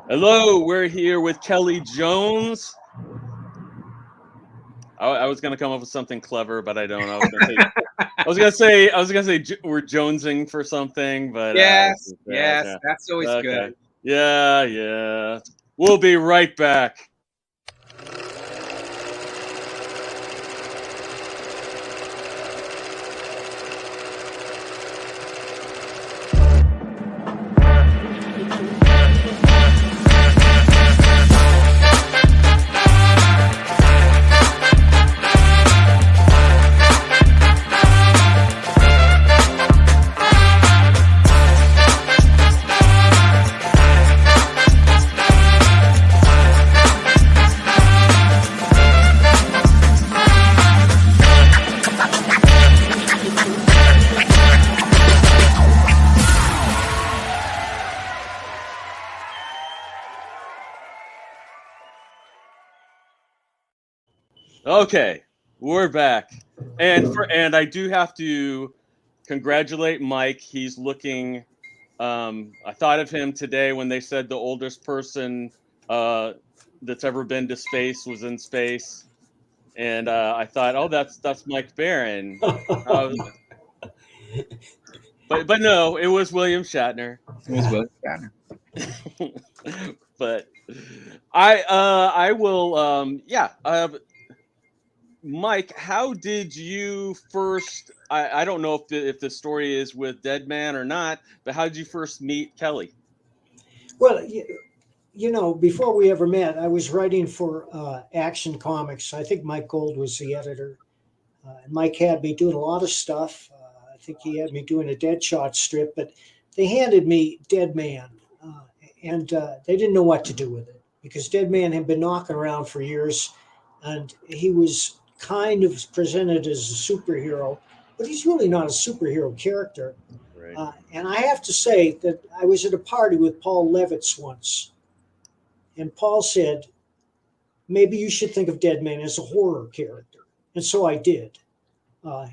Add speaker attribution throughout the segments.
Speaker 1: Hello, we're here with Kelly Jones. I was gonna come up with something clever, but I don't. I was gonna say we're jonesing for something, but
Speaker 2: Yes,
Speaker 1: yeah,
Speaker 2: yes,
Speaker 1: okay,
Speaker 2: that's always
Speaker 1: okay,
Speaker 2: good.
Speaker 1: yeah. We'll be right back. Okay, we're back, and I do have to congratulate Mike. He's looking. I thought of him today when they said the oldest person that's ever been to space was in space, and I thought, oh, that's Mike Barron. Uh, but no, it was William Shatner.
Speaker 2: It was Will Shatner.
Speaker 1: But I will Mike, how did you first? I don't know if the story is with Dead Man or not, but how did you first meet Kelly?
Speaker 3: Well, before we ever met, I was writing for Action Comics. I think Mike Gold was the editor. And Mike had me doing a lot of stuff. I think he had me doing a Deadshot strip, but they handed me Dead Man, and they didn't know what to do with it because Dead Man had been knocking around for years, and he was kind of presented as a superhero, but he's really not a superhero character.
Speaker 1: Right.
Speaker 3: And I have to say that I was at a party with Paul Levitz once, and Paul said, maybe you should think of Dead Man as a horror character. And so I did.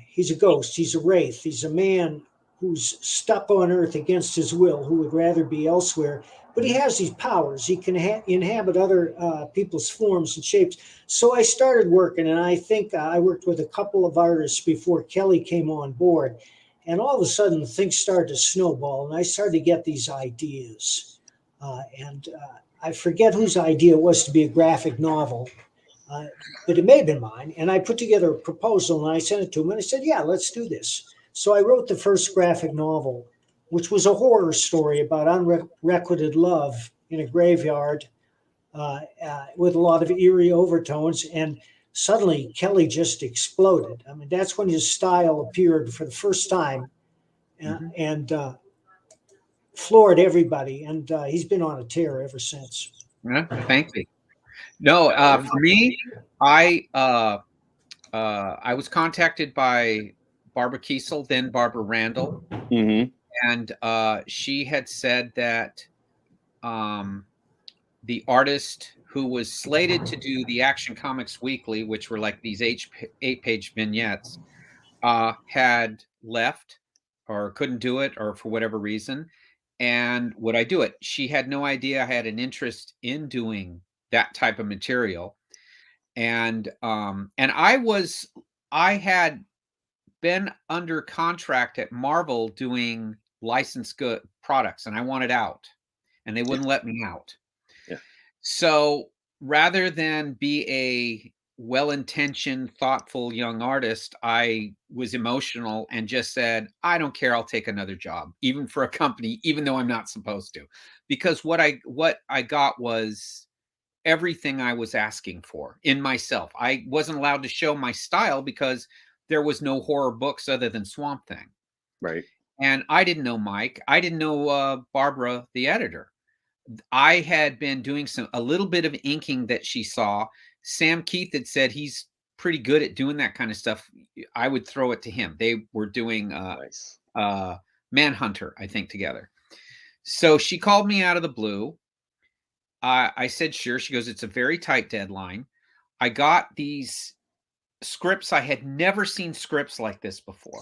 Speaker 3: He's a ghost, he's a wraith, he's a man who's stuck on Earth against his will, who would rather be elsewhere. But he has these powers. He can inhabit other people's forms and shapes. So I started working, and I think I worked with a couple of artists before Kelly came on board. And all of a sudden, things started to snowball, and I started to get these ideas. And I forget whose idea it was to be a graphic novel, but it may have been mine. And I put together a proposal, and I sent it to him, and I said, yeah, let's do this. So I wrote the first graphic novel, which was a horror story about unrequited love in a graveyard with a lot of eerie overtones. And suddenly Kelly just exploded. I mean, that's when his style appeared for the first time and floored everybody. And he's been on a tear ever since.
Speaker 2: Yeah, thank you. No, for me, I was contacted by Barbara Kiesel, then Barbara Randall, and she had said that the artist who was slated to do the Action Comics Weekly, which were like these 8-page vignettes, had left or couldn't do it, or for whatever reason. And would I do it? She had no idea I had an interest in doing that type of material. And I had been under contract at Marvel doing licensed good products, and I wanted out, and they wouldn't let me out.
Speaker 1: Yeah.
Speaker 2: So rather than be a well-intentioned, thoughtful young artist, I was emotional and just said, I don't care, I'll take another job, even for a company, even though I'm not supposed to. Because what I got was everything I was asking for in myself. I wasn't allowed to show my style because there was no horror books other than Swamp Thing.
Speaker 1: Right.
Speaker 2: And I didn't know Mike. I didn't know Barbara, the editor. I had been doing a little bit of inking that she saw. Sam Keith had said he's pretty good at doing that kind of stuff. I would throw it to him. They were doing Manhunter, I think, together. So she called me out of the blue. I said, sure. She goes, it's a very tight deadline. I got these scripts. I had never seen scripts like this before.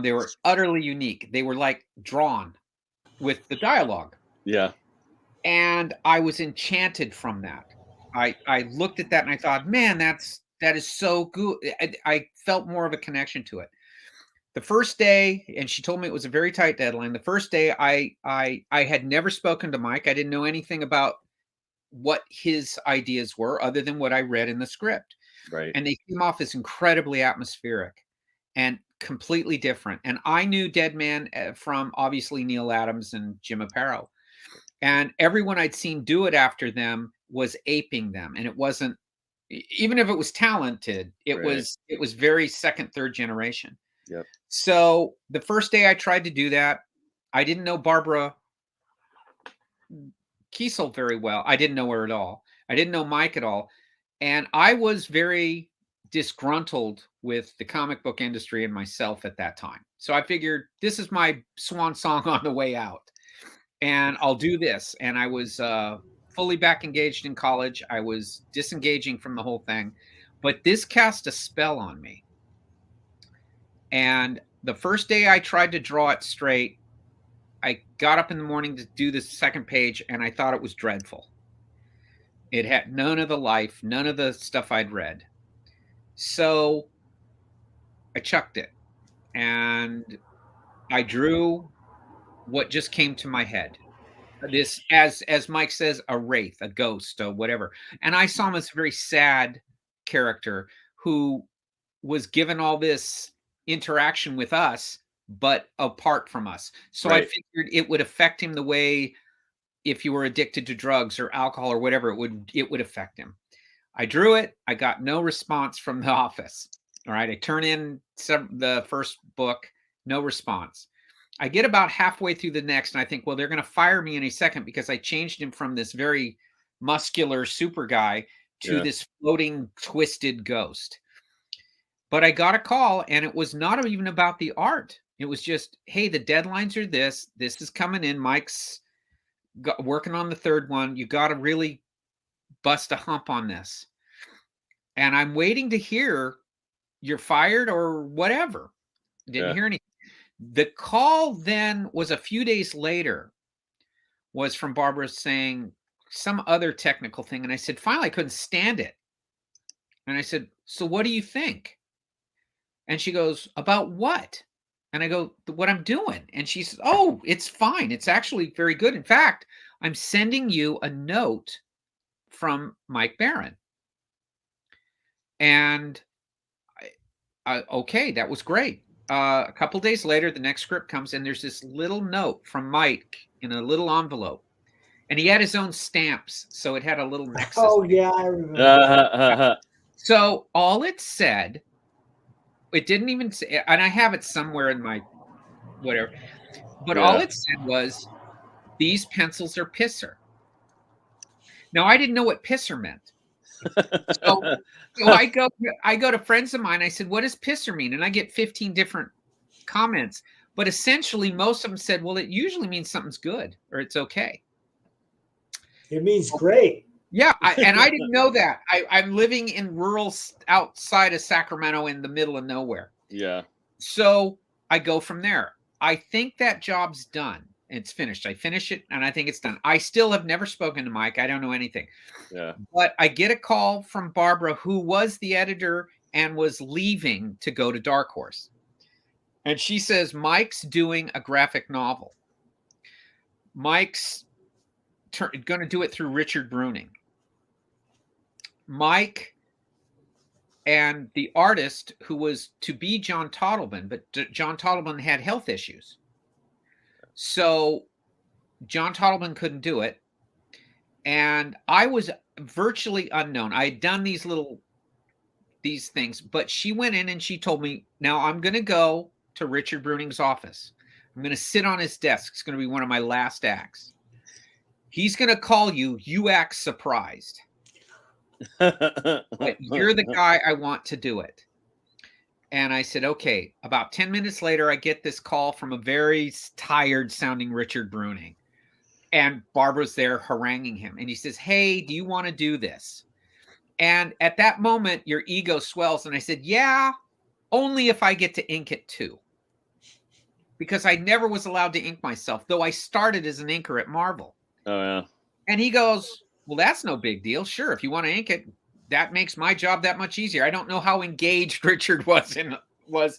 Speaker 2: They were utterly unique. They were like drawn with the dialogue.
Speaker 1: Yeah.
Speaker 2: And I was enchanted from that. I looked at that and I thought, man, that is so good. I felt more of a connection to it. The first day, and she told me it was a very tight deadline. The first day, I had never spoken to Mike. I didn't know anything about what his ideas were other than what I read in the script.
Speaker 1: Right.
Speaker 2: And they came off as incredibly atmospheric and completely different. And I knew Dead Man from obviously Neil Adams and Jim Aparo. And everyone I'd seen do it after them was aping them. And it wasn't, even if it was talented, it was very second, third generation.
Speaker 1: Yep.
Speaker 2: So the first day I tried to do that, I didn't know Barbara Kiesel very well. I didn't know her at all. I didn't know Mike at all. And I was very disgruntled with the comic book industry and myself at that time. So I figured this is my swan song on the way out. And I'll do this. And I was fully back engaged in college. I was disengaging from the whole thing. But this cast a spell on me. And the first day I tried to draw it straight, I got up in the morning to do the second page, and I thought it was dreadful. It had none of the life, none of the stuff I'd read. So I chucked it, and I drew what just came to my head. This, as Mike says, a wraith, a ghost, or whatever. And I saw him as a very sad character who was given all this interaction with us, but apart from us. So I figured it would affect him the way if you were addicted to drugs or alcohol or whatever, it would affect him. I drew it. I got no response from the office. All right. I turn in the first book, no response. I get about halfway through the next, and I think, well, they're going to fire me in a second because I changed him from this very muscular super guy to this floating, twisted ghost. But I got a call, and it was not even about the art. It was just, hey, the deadlines are this. This is coming in. Mike's working on the third one. You got to really bust a hump on this. And I'm waiting to hear you're fired or whatever. Didn't hear anything. The call then was a few days later, was from Barbara saying some other technical thing. And I said, finally, I couldn't stand it. And I said, so what do you think? And she goes, about what? And I go, what I'm doing. And she says, oh, it's fine. It's actually very good. In fact, I'm sending you a note from Mike Barron. And okay, that was great. A couple days later, the next script comes in. There's this little note from Mike in a little envelope. And he had his own stamps. So it had a little nexus.
Speaker 3: Oh, yeah, I remember.
Speaker 2: So all it said, it didn't even say, and I have it somewhere in my whatever, but all it said was, these pencils are pisser. Now, I didn't know what pisser meant. So I go to friends of mine. I said, what does pisser mean? And I get 15 different comments. But essentially, most of them said, well, it usually means something's good or it's okay.
Speaker 3: It means great.
Speaker 2: Yeah, and I didn't know that. I'm living in rural outside of Sacramento in the middle of nowhere.
Speaker 1: Yeah.
Speaker 2: So I go from there. I think that job's done. It's finished. I finish it, and I think it's done. I still have never spoken to Mike. I don't know anything.
Speaker 1: Yeah.
Speaker 2: But I get a call from Barbara, who was the editor and was leaving to go to Dark Horse. And she says, Mike's doing a graphic novel. Mike's going to do it through Richard Bruning. Mike and the artist who was to be John Tottleman, but John Tottleman had health issues. So John Tottleman couldn't do it. And I was virtually unknown. I had done these things, but she went in and she told me, now I'm going to go to Richard Bruning's office. I'm going to sit on his desk. It's going to be one of my last acts. He's going to call you. You act surprised. But you're the guy I want to do it. And I said, okay. About 10 minutes later, I get this call from a very tired sounding Richard Bruning. And Barbara's there haranguing him. And he says, hey, do you want to do this? And at that moment, your ego swells. And I said, yeah, only if I get to ink it too. Because I never was allowed to ink myself, though I started as an inker at Marvel.
Speaker 1: Oh, yeah.
Speaker 2: And he goes, well, that's no big deal. Sure, if you want to ink it, that makes my job that much easier. I don't know how engaged Richard was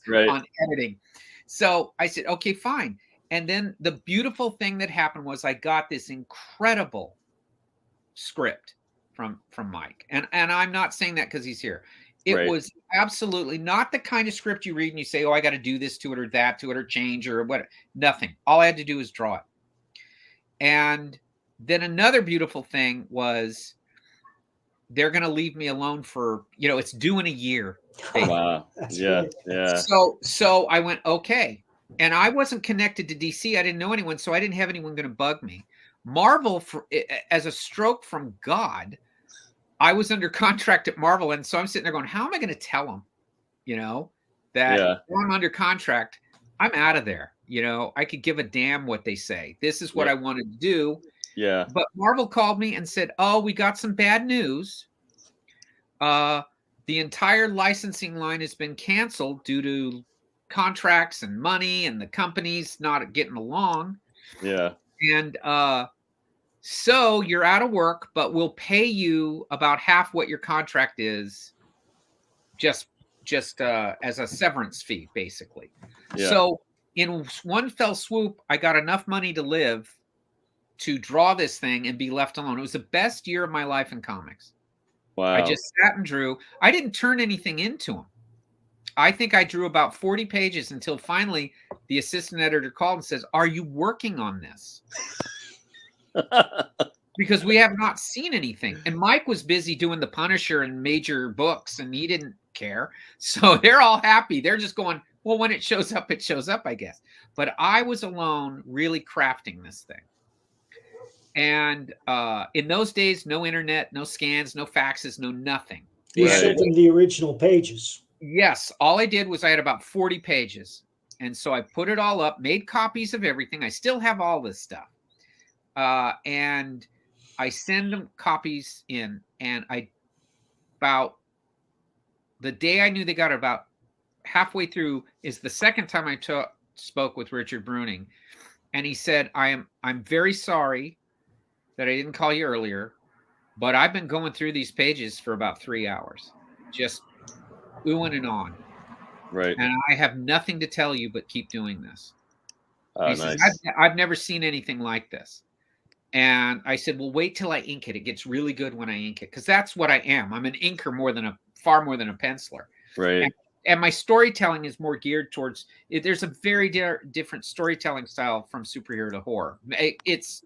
Speaker 1: Right.
Speaker 2: on editing. So I said, okay, fine. And then the beautiful thing that happened was I got this incredible script from Mike. And I'm not saying that because he's here. It
Speaker 1: Right.
Speaker 2: was absolutely not the kind of script you read and you say, oh, I got to do this to it or that to it or change or what. Nothing. All I had to do was draw it. And then another beautiful thing was they're going to leave me alone for, it's due in a year.
Speaker 1: Wow. Yeah.
Speaker 3: Right.
Speaker 1: Yeah.
Speaker 2: So I went, okay. And I wasn't connected to DC. I didn't know anyone. So I didn't have anyone going to bug me. Marvel, as a stroke from God, I was under contract at Marvel. And so I'm sitting there going, how am I going to tell them, that I'm under contract? I'm out of there. I could give a damn what they say. This is what I wanted to do.
Speaker 1: Yeah.
Speaker 2: But Marvel called me and said, oh, we got some bad news. The entire licensing line has been canceled due to contracts and money and the companies not getting along.
Speaker 1: Yeah.
Speaker 2: And so you're out of work, but we'll pay you about half what your contract is just as a severance fee, basically.
Speaker 1: Yeah.
Speaker 2: So in one fell swoop, I got enough money to live to draw this thing and be left alone. It was the best year of my life in comics.
Speaker 1: Wow.
Speaker 2: I just sat and drew. I didn't turn anything into them. I think I drew about 40 pages until finally the assistant editor called and says, are you working on this? Because we have not seen anything. And Mike was busy doing the Punisher and major books, and he didn't care. So they're all happy. They're just going, well, when it shows up, I guess. But I was alone really crafting this thing. And in those days, no internet, no scans, no faxes, no nothing.
Speaker 3: You sent them the original pages.
Speaker 2: Yes. All I did was I had about 40 pages. And so I put it all up, made copies of everything. I still have all this stuff. And I send them copies in. And about the day I knew they got it, about halfway through is the second time I spoke with Richard Bruning. And he said, I'm very sorry that I didn't call you earlier, but I've been going through these pages for about 3 hours, just oohing and on.
Speaker 1: Right.
Speaker 2: And I have nothing to tell you, but keep doing this.
Speaker 1: Oh,
Speaker 2: He says, I've never seen anything like this. And I said, well, wait till I ink it. It gets really good when I ink it. Cause that's what I am. I'm an inker far more than a penciler.
Speaker 1: Right.
Speaker 2: And my storytelling is more geared towards, there's a very different storytelling style from superhero to horror. It's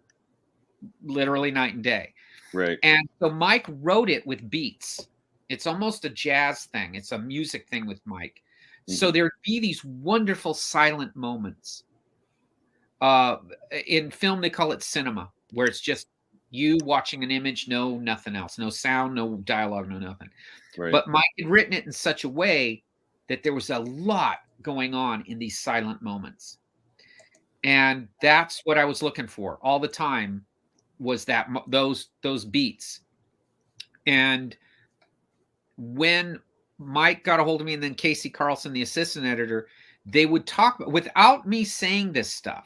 Speaker 2: literally night and day.
Speaker 1: Right.
Speaker 2: And so Mike wrote it with beats. It's almost a jazz thing. It's a music thing with Mike. Mm-hmm. So there'd be these wonderful silent moments. In film, they call it cinema, where it's just you watching an image, no nothing else, no sound, no dialogue, no nothing. Right. But Mike had written it in such a way that there was a lot going on in these silent moments. And that's what I was looking for all the time, was that those beats. And when Mike got a hold of me, and then Casey Carlson, the assistant editor, they would talk without me saying this stuff.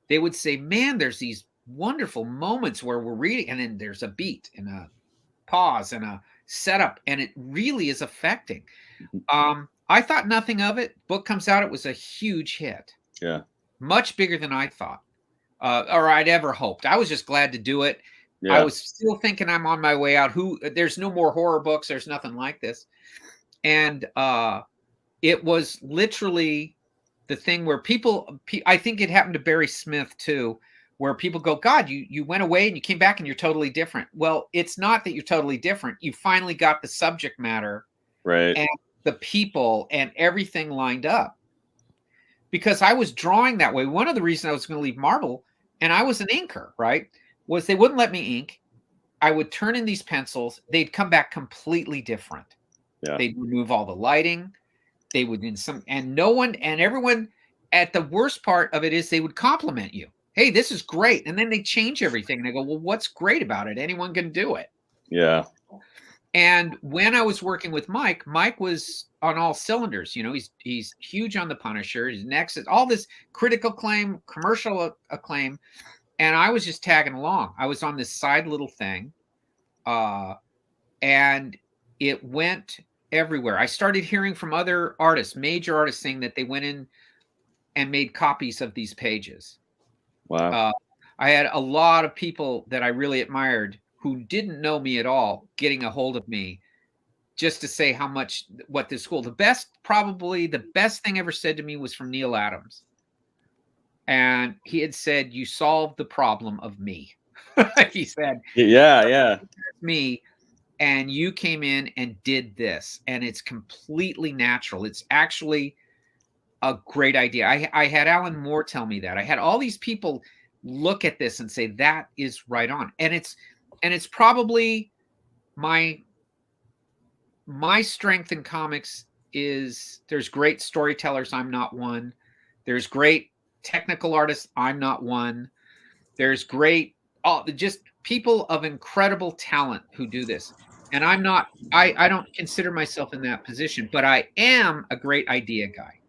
Speaker 2: They would say, man, there's these wonderful moments where we're reading, and then there's a beat and a pause and a setup, and it really is affecting. I thought nothing of it. Book comes out, it was a huge hit.
Speaker 1: Yeah.
Speaker 2: Much bigger than I thought. Or I'd ever hoped. I was just glad to do it.
Speaker 1: Yeah.
Speaker 2: I was still thinking I'm on my way out. There's no more horror books. There's nothing like this. And it was literally the thing where I think it happened to Barry Smith too, where people go, God, you went away and you came back and you're totally different. Well, it's not that you're totally different. You finally got the subject matter,
Speaker 1: right,
Speaker 2: and the people and everything lined up. Because I was drawing that way. One of the reasons I was going to leave Marvel, and I was an inker, right, was they wouldn't let me ink. I would turn in these pencils. They'd come back completely different.
Speaker 1: Yeah.
Speaker 2: They'd remove all the lighting. They would everyone, at the worst part of it is they would compliment you. Hey, this is great. And then they change everything. And I go, well, what's great about it? Anyone can do it.
Speaker 1: Yeah.
Speaker 2: And when I was working with Mike was on all cylinders. He's huge on the Punisher. He's next, all this critical acclaim, commercial acclaim. And I was just tagging along. I was on this side little thing, and it went everywhere. I started hearing from other artists, major artists, saying that they went in and made copies of these pages.
Speaker 1: Wow.
Speaker 2: I had a lot of people that I really admired who didn't know me at all getting a hold of me just to say how much, what this school, probably the best thing ever said to me was from Neil Adams. And he had said, "You solved the problem of me." He said,
Speaker 1: Yeah.
Speaker 2: "Me, and you came in and did this, and it's completely natural. It's actually a great idea." I had Alan Moore tell me that. I had all these people look at this and say, "That is right on." And it's probably my strength in comics is there's great storytellers. I'm not one. There's great technical artists. I'm not one. There's great, just people of incredible talent who do this. And I'm not, I don't consider myself in that position, but I am a great idea guy.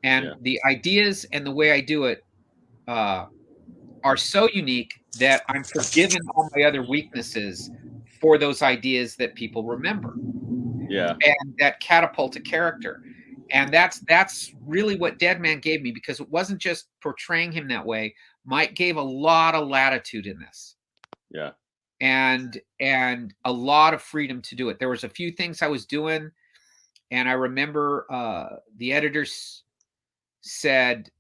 Speaker 2: And the ideas and the way I do it are so unique that I'm forgiven all my other weaknesses for those ideas that people remember.
Speaker 1: Yeah.
Speaker 2: And that catapult a character. And that's really what Dead Man gave me, because it wasn't just portraying him that way. Mike gave a lot of latitude in this.
Speaker 1: Yeah.
Speaker 2: And a lot of freedom to do it. There was a few things I was doing, and I remember the editors said,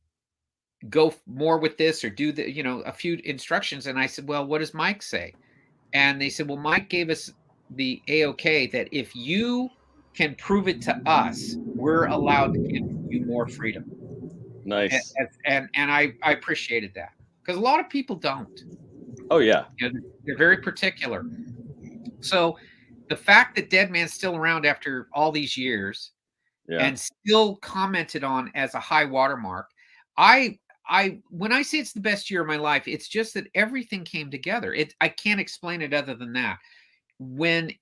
Speaker 2: "Go more with this," or do a few instructions. And I said, "Well, what does Mike say?" And they said, "Well, Mike gave us the A-OK that if you can prove it to us, we're allowed to give you more freedom."
Speaker 1: Nice.
Speaker 2: And I appreciated that, because a lot of people don't.
Speaker 1: Oh yeah.
Speaker 2: They're very particular. So the fact that Dead Man's still around after all these years and still commented on as a high watermark, when I say it's the best year of my life, it's just that everything came together. I can't explain it other than that. When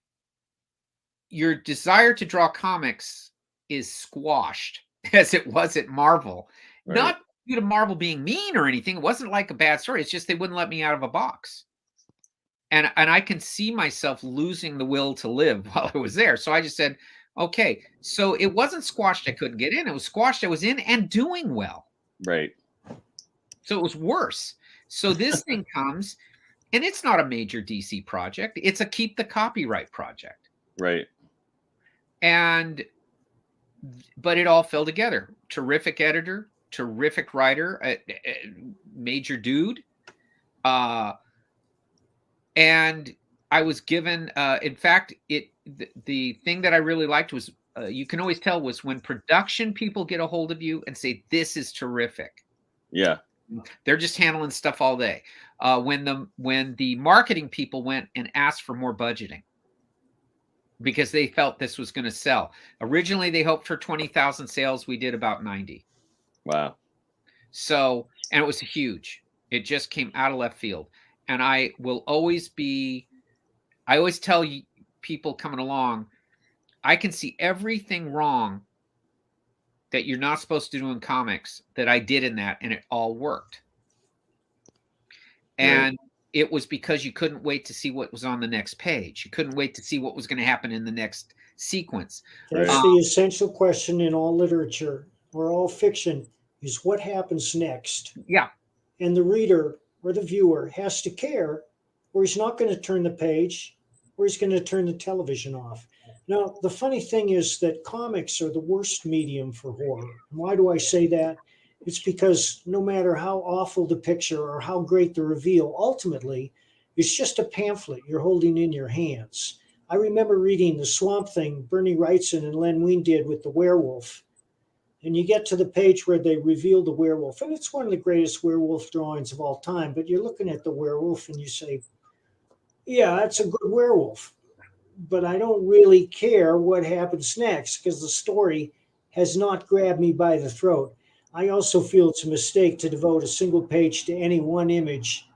Speaker 2: your desire to draw comics is squashed, as it was at Marvel, not due to Marvel being mean or anything. It wasn't like a bad story. It's just they wouldn't let me out of a box. And I can see myself losing the will to live while I was there. So I just said, okay. So it wasn't squashed I couldn't get in. It was squashed I was in and doing well.
Speaker 1: Right.
Speaker 2: So it was worse. So this thing comes, and it's not a major DC project. It's a keep the copyright project.
Speaker 1: Right.
Speaker 2: But it all fell together. Terrific editor, terrific writer, a major dude. And I was given, in fact, the thing that I really liked was, you can always tell, was when production people get a hold of you and say, "This is terrific."
Speaker 1: Yeah.
Speaker 2: They're just handling stuff all day. When the marketing people went and asked for more budgeting, because they felt this was going to sell. Originally, they hoped for 20,000 sales. We did about 90.
Speaker 1: Wow.
Speaker 2: So, and it was huge. It just came out of left field. And I always tell people coming along, I can see everything wrong that you're not supposed to do in comics that I did in that, and it all worked. And it was because you couldn't wait to see what was on the next page. You couldn't wait to see what was going to happen in the next sequence.
Speaker 3: That's the essential question in all literature or all fiction, is what happens next.
Speaker 2: Yeah.
Speaker 3: And the reader or the viewer has to care, or he's not going to turn the page, or he's going to turn the television off. Now, the funny thing is that comics are the worst medium for horror. And why do I say that? It's because no matter how awful the picture or how great the reveal, ultimately, it's just a pamphlet you're holding in your hands. I remember reading The Swamp Thing Bernie Wrightson and Len Wein did with the werewolf. And you get to the page where they reveal the werewolf. And it's one of the greatest werewolf drawings of all time. But you're looking at the werewolf and you say, yeah, that's a good werewolf. But I don't really care what happens next, because the story has not grabbed me by the throat. I also feel it's a mistake to devote a single page to any one image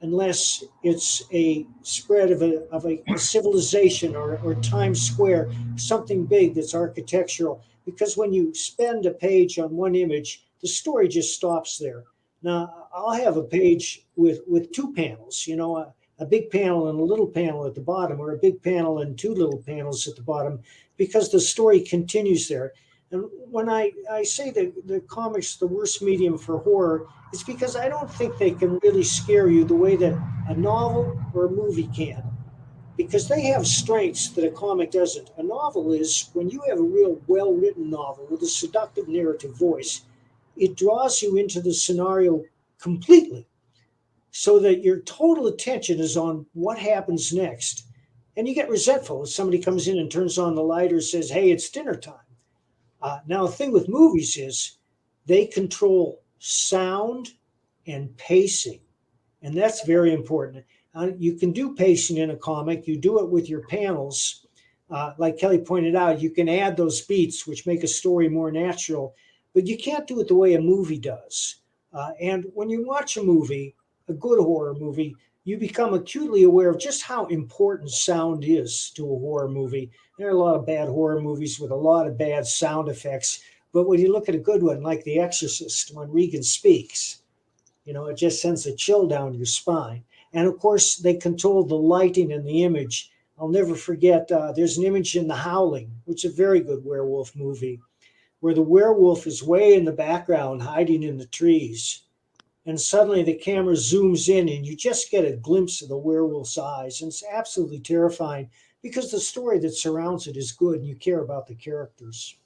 Speaker 3: unless it's a spread of a civilization or Times Square, something big that's architectural. Because when you spend a page on one image, the story just stops there. Now, I'll have a page with two panels, you know, a big panel and a little panel at the bottom, or a big panel and two little panels at the bottom, because the story continues there. And when I say that the comics the worst medium for horror, it's because I don't think they can really scare you the way that a novel or a movie can, because they have strengths that a comic doesn't. A novel is when you have a real well-written novel with a seductive narrative voice, it draws you into the scenario completely, so that your total attention is on what happens next. And you get resentful if somebody comes in and turns on the light or says, hey, it's dinner time. Now, the thing with movies is they control sound and pacing, and that's very important. You can do pacing in a comic. You do it with your panels. Like Kelly pointed out, you can add those beats, which make a story more natural, but you can't do it the way a movie does. And when you watch a movie, a good horror movie, you become acutely aware of just how important sound is to a horror movie. There are a lot of bad horror movies with a lot of bad sound effects, but when you look at a good one like The Exorcist, when Regan speaks, you know, it just sends a chill down your spine. And of course, they control the lighting and the image. I'll never forget, there's an image in The Howling, which is a very good werewolf movie, where the werewolf is way in the background hiding in the trees. And suddenly the camera zooms in and you just get a glimpse of the werewolf's eyes. And it's absolutely terrifying because the story that surrounds it is good and you care about the characters.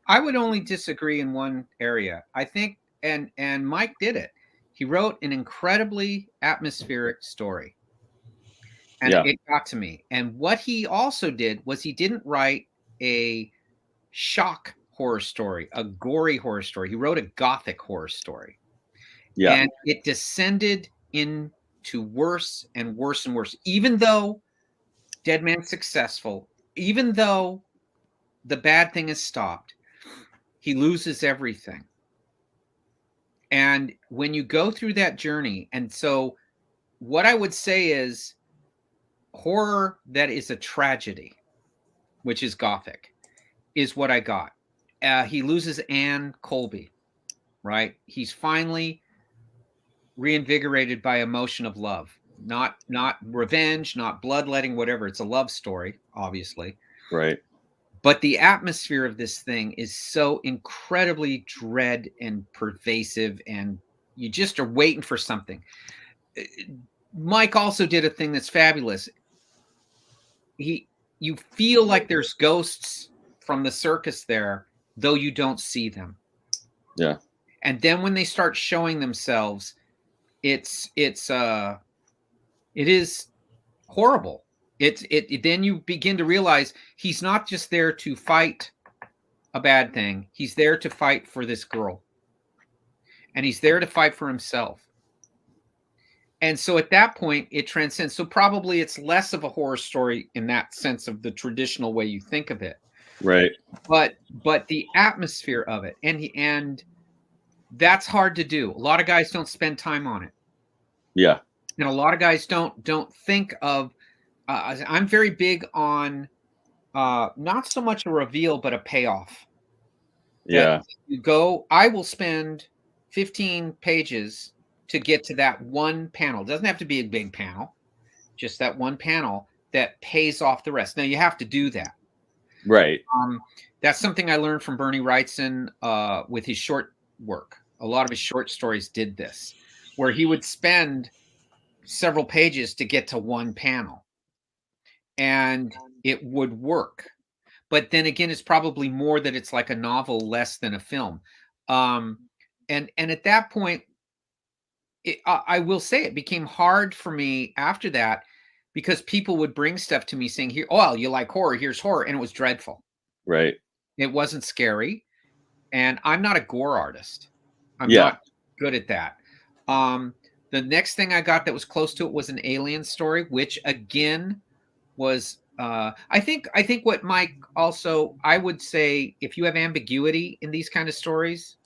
Speaker 2: I would only disagree in one area. I think, and Mike did it. He wrote an incredibly atmospheric story. And
Speaker 1: Yeah.
Speaker 2: it got to me. And what he also did was he didn't write a shock horror story, a gory horror story. He wrote a gothic horror story.
Speaker 1: Yeah.
Speaker 2: And it descended into worse and worse and worse. Even though Dead Man's successful, even though the bad thing is stopped, he loses everything. And when you go through that journey, and so what I would say is horror that is a tragedy, which is gothic, is what I got. He loses Anne Colby, right? He's finally reinvigorated by emotion of love, not revenge, not bloodletting, whatever. It's a love story, obviously.
Speaker 1: Right.
Speaker 2: But the atmosphere of this thing is so incredibly dread and pervasive, and you just are waiting for something. Mike also did a thing that's fabulous. You feel like there's ghosts from the circus there, though you don't see them.
Speaker 1: Yeah.
Speaker 2: And then when they start showing themselves, it is horrible. Then you begin to realize he's not just there to fight a bad thing. He's there to fight for this girl. And he's there to fight for himself. And so at that point, it transcends. So probably it's less of a horror story in that sense of the traditional way you think of it.
Speaker 1: Right.
Speaker 2: But the atmosphere of it, and that's hard to do. A lot of guys don't spend time on it.
Speaker 1: Yeah.
Speaker 2: And a lot of guys don't think of. I'm very big on not so much a reveal, but a payoff.
Speaker 1: Yeah.
Speaker 2: You go. I will spend 15 pages to get to that one panel. It doesn't have to be a big panel, just that one panel that pays off the rest. Now you have to do that.
Speaker 1: Right.
Speaker 2: That's something I learned from Bernie Wrightson with his short work. A lot of his short stories did this, where he would spend several pages to get to one panel, and it would work. But then again, it's probably more that it's like a novel, less than a film. And at that point, I will say it became hard for me after that, because people would bring stuff to me saying, "Here, oh, you like horror? Here's horror," and it was dreadful.
Speaker 1: Right.
Speaker 2: It wasn't scary, and I'm not a gore artist. I'm not good at that. The next thing I got that was close to it was an alien story, which again was I think what Mike also, I would say, if you have ambiguity in these kind of stories,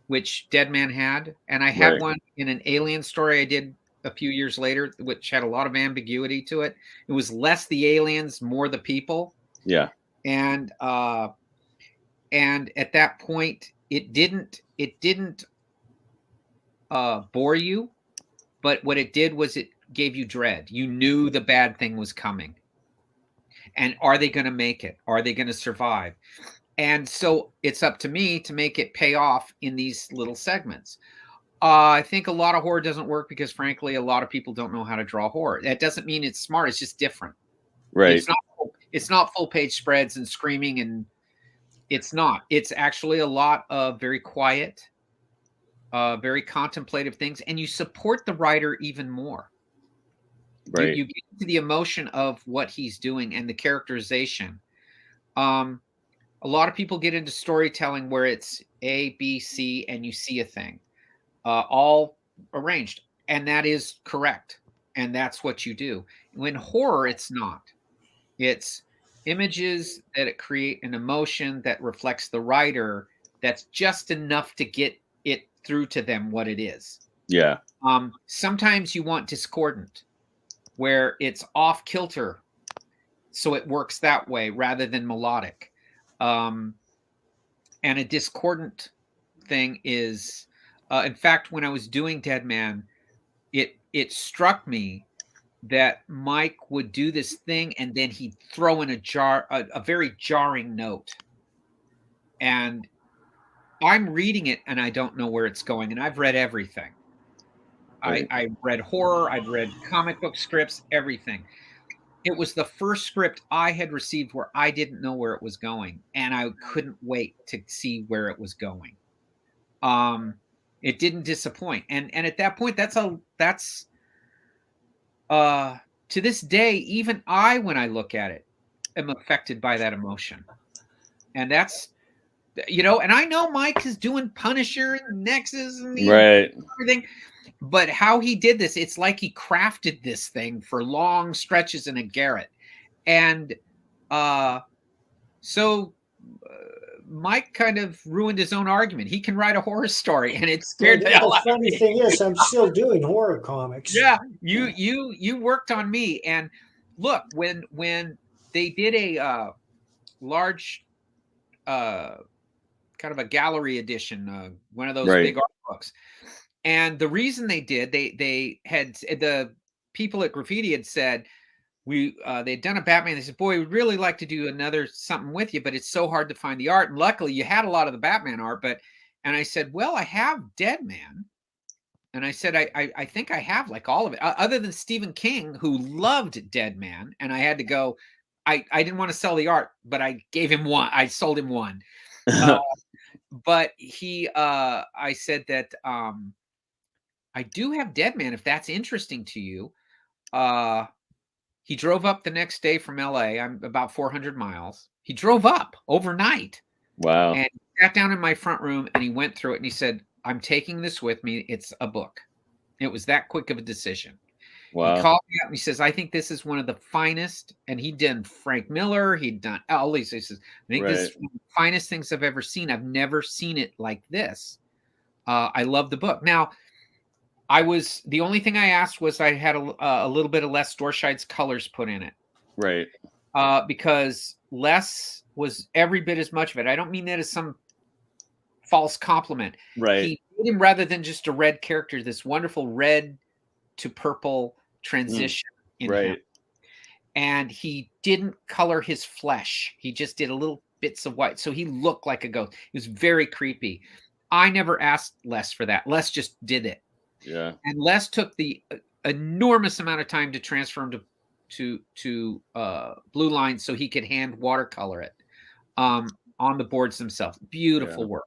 Speaker 2: which Dead Man had, and I had one in an alien story I did a few years later, which had a lot of ambiguity to it. It was less the aliens, more the people.
Speaker 1: Yeah.
Speaker 2: And at that point, it didn't bore you, but what it did was it gave you dread. You knew the bad thing was coming. And are they going to make it? Are they going to survive? And so it's up to me to make it pay off in these little segments. I think a lot of horror doesn't work because, frankly, a lot of people don't know how to draw horror. That doesn't mean it's smart. It's just different.
Speaker 1: Right.
Speaker 2: It's not full page spreads and screaming, and it's not. It's actually a lot of very quiet, very contemplative things, and you support the writer even more.
Speaker 1: Right.
Speaker 2: You get into the emotion of what he's doing and the characterization. A lot of people get into storytelling where it's A, B, C, and you see a thing, all arranged, and that is correct, and that's what you do. When horror, it's not. It's images that create an emotion that reflects the writer. That's just enough to get it through to them what it is.
Speaker 1: Yeah.
Speaker 2: Sometimes you want discordant, where it's off kilter, so it works that way rather than melodic. And a discordant thing is, in fact, when I was doing Dead Man, it struck me that Mike would do this thing and then he'd throw in a very jarring note. And I'm reading it and I don't know where it's going. And I've read everything.
Speaker 1: Right.
Speaker 2: I read horror, I'd read comic book scripts, everything. It was the first script I had received where I didn't know where it was going, and I couldn't wait to see where it was going. It didn't disappoint, and at that point, that's to this day, even I, when I look at it, am affected by that emotion, and that's, and I know Mike is doing Punisher and Nexus and everything. But how he did this, it's like he crafted this thing for long stretches in a garret. And so Mike kind of ruined his own argument. He can write a horror story, and it scared the hell out of me.
Speaker 3: The funny thing is, I'm still doing horror comics.
Speaker 2: Yeah, you worked on me. And look, when they did a large kind of a gallery edition, one of those big art books. And the reason they did, they had, the people at Graffiti had said, they'd done a Batman. They said, boy, we'd really like to do another something with you, but it's so hard to find the art. And luckily you had a lot of the Batman art, and I said, well, I have Dead Man. And I said, I think I have like all of it, other than Stephen King, who loved Dead Man. And I had to go, I didn't want to sell the art, but I gave him one. I sold him one. But I said that, I do have Dead Man, if that's interesting to you. He drove up the next day from LA. I'm about 400 miles. He drove up overnight.
Speaker 1: Wow.
Speaker 2: And he sat down in my front room and he went through it and he said, I'm taking this with me. It's a book. It was that quick of a decision.
Speaker 1: Wow.
Speaker 2: He called me up and he says, I think this is one of the finest. And he'd done Frank Miller. He'd done all these. He says, I think this is one of the finest things I've ever seen. I've never seen it like this. I love the book. Now, the only thing I asked was I had a little bit of Les Dorscheid's colors put in it.
Speaker 1: Right.
Speaker 2: Because Les was every bit as much of it. I don't mean that as some false compliment.
Speaker 1: Right.
Speaker 2: He made him, rather than just a red character, this wonderful red to purple transition in him. And he didn't color his flesh. He just did a little bits of white. So he looked like a ghost. He was very creepy. I never asked Les for that. Les just did it.
Speaker 1: Yeah. And
Speaker 2: Les took the enormous amount of time to transfer him to Blue Line so he could hand watercolor it on the boards themselves. Beautiful work.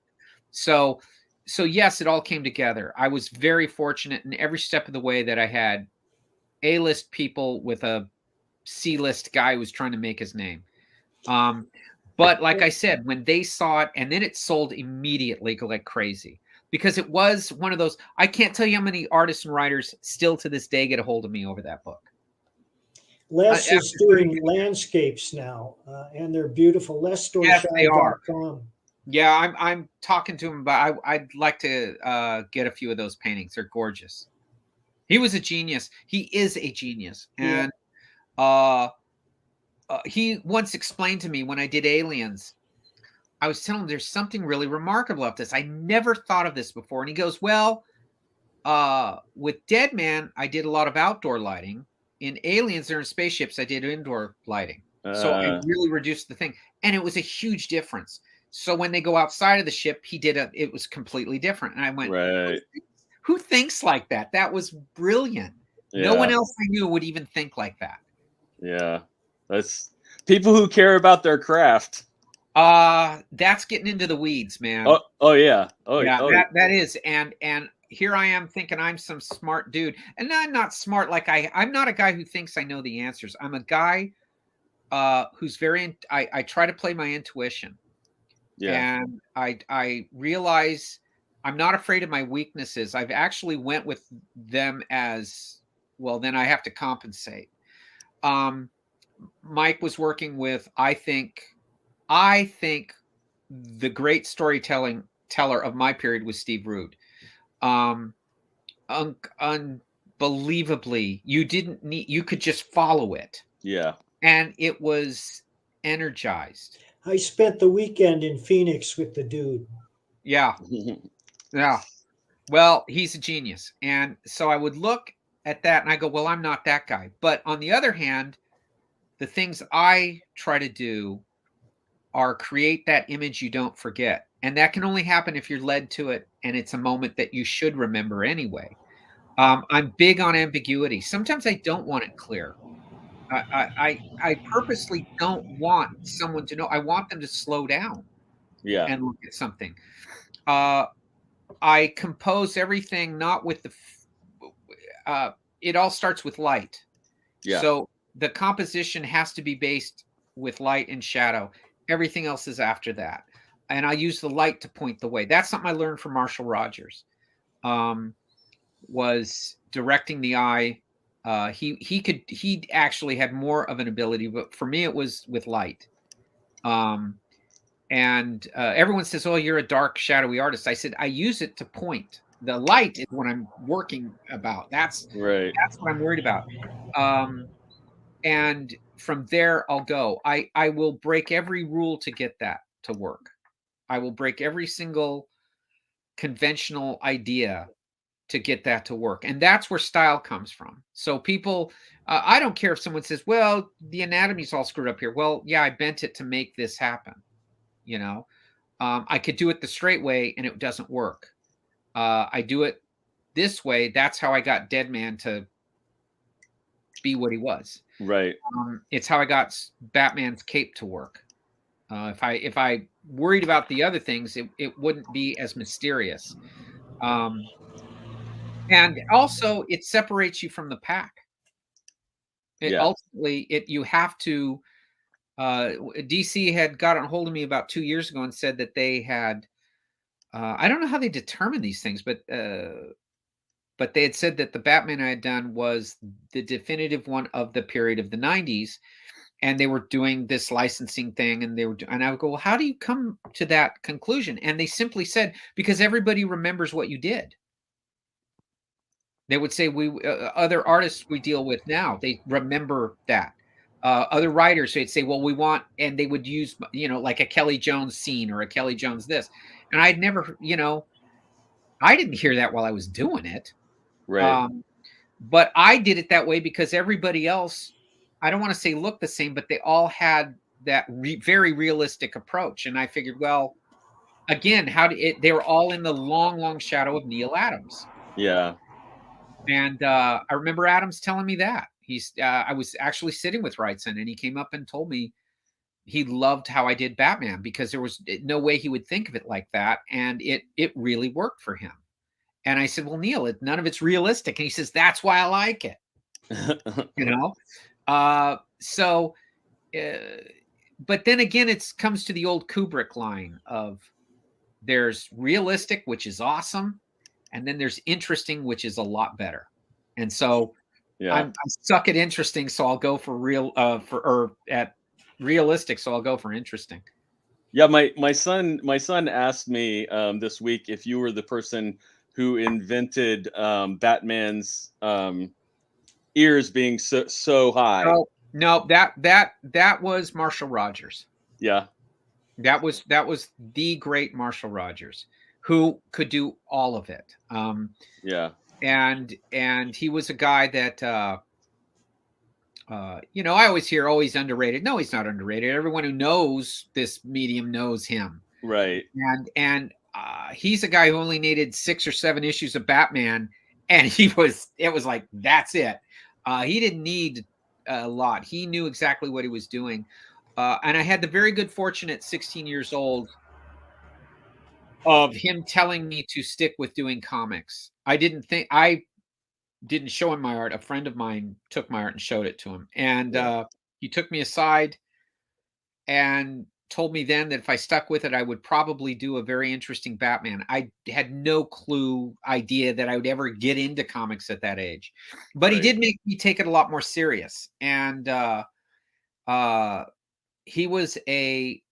Speaker 2: So yes, it all came together. I was very fortunate in every step of the way that I had A-list people with a C-list guy who was trying to make his name. But like I said, when they saw it, and then it sold immediately like crazy. Because it was one of those, I can't tell you how many artists and writers still to this day get a hold of me over that book.
Speaker 3: Les is doing landscapes now, and they're beautiful. LesDorscheid.com.
Speaker 2: Yeah, I'm talking to him about, I'd like to get a few of those paintings. They're gorgeous. He was a genius. He is a genius. And he once explained to me when I did Aliens, I was telling him there's something really remarkable about this. I never thought of this before. And he goes, well, With Dead Man, I did a lot of outdoor lighting. In Aliens, they're in spaceships. I did indoor lighting. So I really reduced the thing. And it was a huge difference. So when they go outside of the ship, it was completely different. And I went,
Speaker 1: right.
Speaker 2: who thinks like that? That was brilliant. No one else I knew would even think like that.
Speaker 1: Yeah. That's people who care about their craft.
Speaker 2: That's getting into the weeds, man.
Speaker 1: Oh yeah.
Speaker 2: That is. And here I am thinking I'm some smart dude. And I'm not smart like I'm not a guy who thinks I know the answers. I'm a guy who's I try to play my intuition.
Speaker 1: Yeah.
Speaker 2: And I realize I'm not afraid of my weaknesses. I've actually went with them as well, then I have to compensate. Mike was working with, I think the great teller of my period was Steve Root. Unbelievably, you could just follow it.
Speaker 1: Yeah.
Speaker 2: And it was energized.
Speaker 3: I spent the weekend in Phoenix with the dude.
Speaker 2: Yeah. Yeah. Well, he's a genius. And so I would look at that and I go, well, I'm not that guy. But on the other hand, the things I try to do are create that image you don't forget. And that can only happen if you're led to it and it's a moment that you should remember anyway. I'm big on ambiguity. Sometimes I don't want it clear. I purposely don't want someone to know. I want them to slow down and look at something. I compose everything not with it all starts with light.
Speaker 1: Yeah.
Speaker 2: So the composition has to be based with light and shadow. Everything else is after that. And I use the light to point the way. That's something I learned from Marshall Rogers. Was directing the eye. He actually had more of an ability, but for me it was with light. And everyone says, oh, you're a dark, shadowy artist. I said, I use it to point. The light is what I'm working about. That's
Speaker 1: right.
Speaker 2: That's what I'm worried about. And from there, I'll go. I will break every rule to get that to work. I will break every single conventional idea to get that to work. And that's where style comes from. So people, I don't care if someone says, well, the anatomy's all screwed up here. Well, yeah, I bent it to make this happen. You know, I could do it the straight way and it doesn't work. I do it this way. That's how I got Dead Man to be what he was.
Speaker 1: Right.
Speaker 2: It's how I got Batman's cape to work. If I worried about the other things, it wouldn't be as mysterious. And also it separates you from the pack. Ultimately, you have to. DC had got on hold of me about 2 years ago and said that they had. I don't know how they determine these things, but they had said that the Batman I had done was the definitive one of the period of the 90s, and they were doing this licensing thing, and I would go, well, how do you come to that conclusion? And they simply said, because everybody remembers what you did. They would say, other artists we deal with now, they remember that. Other writers, they'd say, well, we want, and they would use, like a Kelly Jones scene or a Kelly Jones this. And I'd never, I didn't hear that while I was doing it.
Speaker 1: Right.
Speaker 2: But I did it that way because everybody else, I don't want to say looked the same, but they all had that very realistic approach. And I figured, well, again, they were all in the long, long shadow of Neil Adams.
Speaker 1: Yeah.
Speaker 2: And I remember Adams telling me that. I was actually sitting with Wrightson, and he came up and told me he loved how I did Batman because there was no way he would think of it like that. And it really worked for him. And I said, well, Neil, none of it's realistic. And he says, that's why I like it. But then again, it comes to the old Kubrick line of there's realistic, which is awesome. And then there's interesting, which is a lot better. And so I suck at interesting. So I'll go for at realistic. So I'll go for interesting.
Speaker 1: Yeah. My son asked me this week if you were the person who invented Batman's ears being so high.
Speaker 2: No, that was Marshall Rogers.
Speaker 1: Yeah.
Speaker 2: That was the great Marshall Rogers, who could do all of it. and he was a guy that you know, I always hear, oh, he's underrated. No, he's not underrated. Everyone who knows this medium knows him.
Speaker 1: Right.
Speaker 2: And he's a guy who only needed 6 or 7 issues of Batman, and it was like, that's it. He didn't need a lot. He knew exactly what he was doing. And I had the very good fortune at 16 years old of him telling me to stick with doing comics. I didn't show him my art. A friend of mine took my art and showed it to him. And he took me aside and told me then that if I stuck with it, I would probably do a very interesting Batman. I had no idea that I would ever get into comics at that age. But he did make me take it a lot more serious. And he was a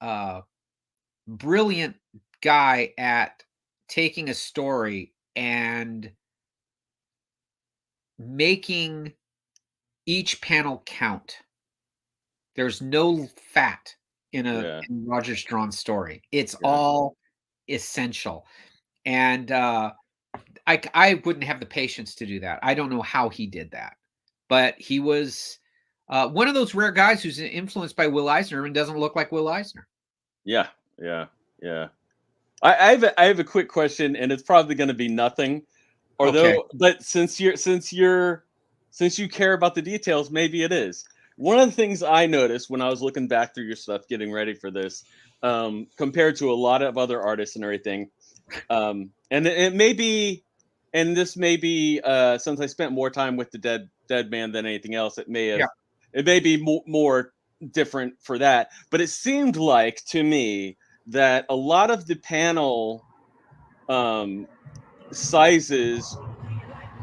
Speaker 2: brilliant guy at taking a story and making each panel count. There's no fat in in Roger's drawn story. It's all essential. And I wouldn't have the patience to do that. I don't know how he did that. But he was one of those rare guys who's influenced by Will Eisner and doesn't look like Will Eisner.
Speaker 1: Yeah. I have a quick question, and it's probably going to be nothing. Although, but since you care about the details, maybe it is. One of the things I noticed when I was looking back through your stuff, getting ready for this, compared to a lot of other artists and everything, and it may be, and this may be, since I spent more time with the dead man than anything else, it may have, it may be more different for that. But it seemed like to me that a lot of the panel sizes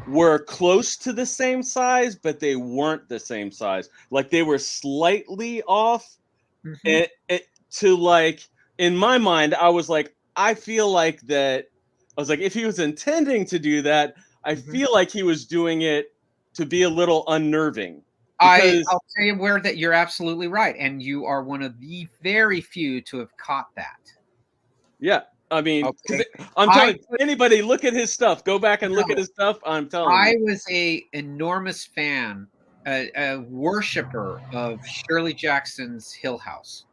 Speaker 1: were close to the same size, but they weren't the same size. Like they were slightly off. Mm-hmm. To like, in my mind, I was like, I feel like that. I was like, if he was intending to do that, I feel like he was doing it to be a little unnerving.
Speaker 2: I'll tell you where that you're absolutely right, and you are one of the very few to have caught that.
Speaker 1: Yeah. I mean, I'm telling anybody, look at his stuff. Go back and look at his stuff. I'm telling you.
Speaker 2: I was an enormous fan, a worshiper of Shirley Jackson's Hill House.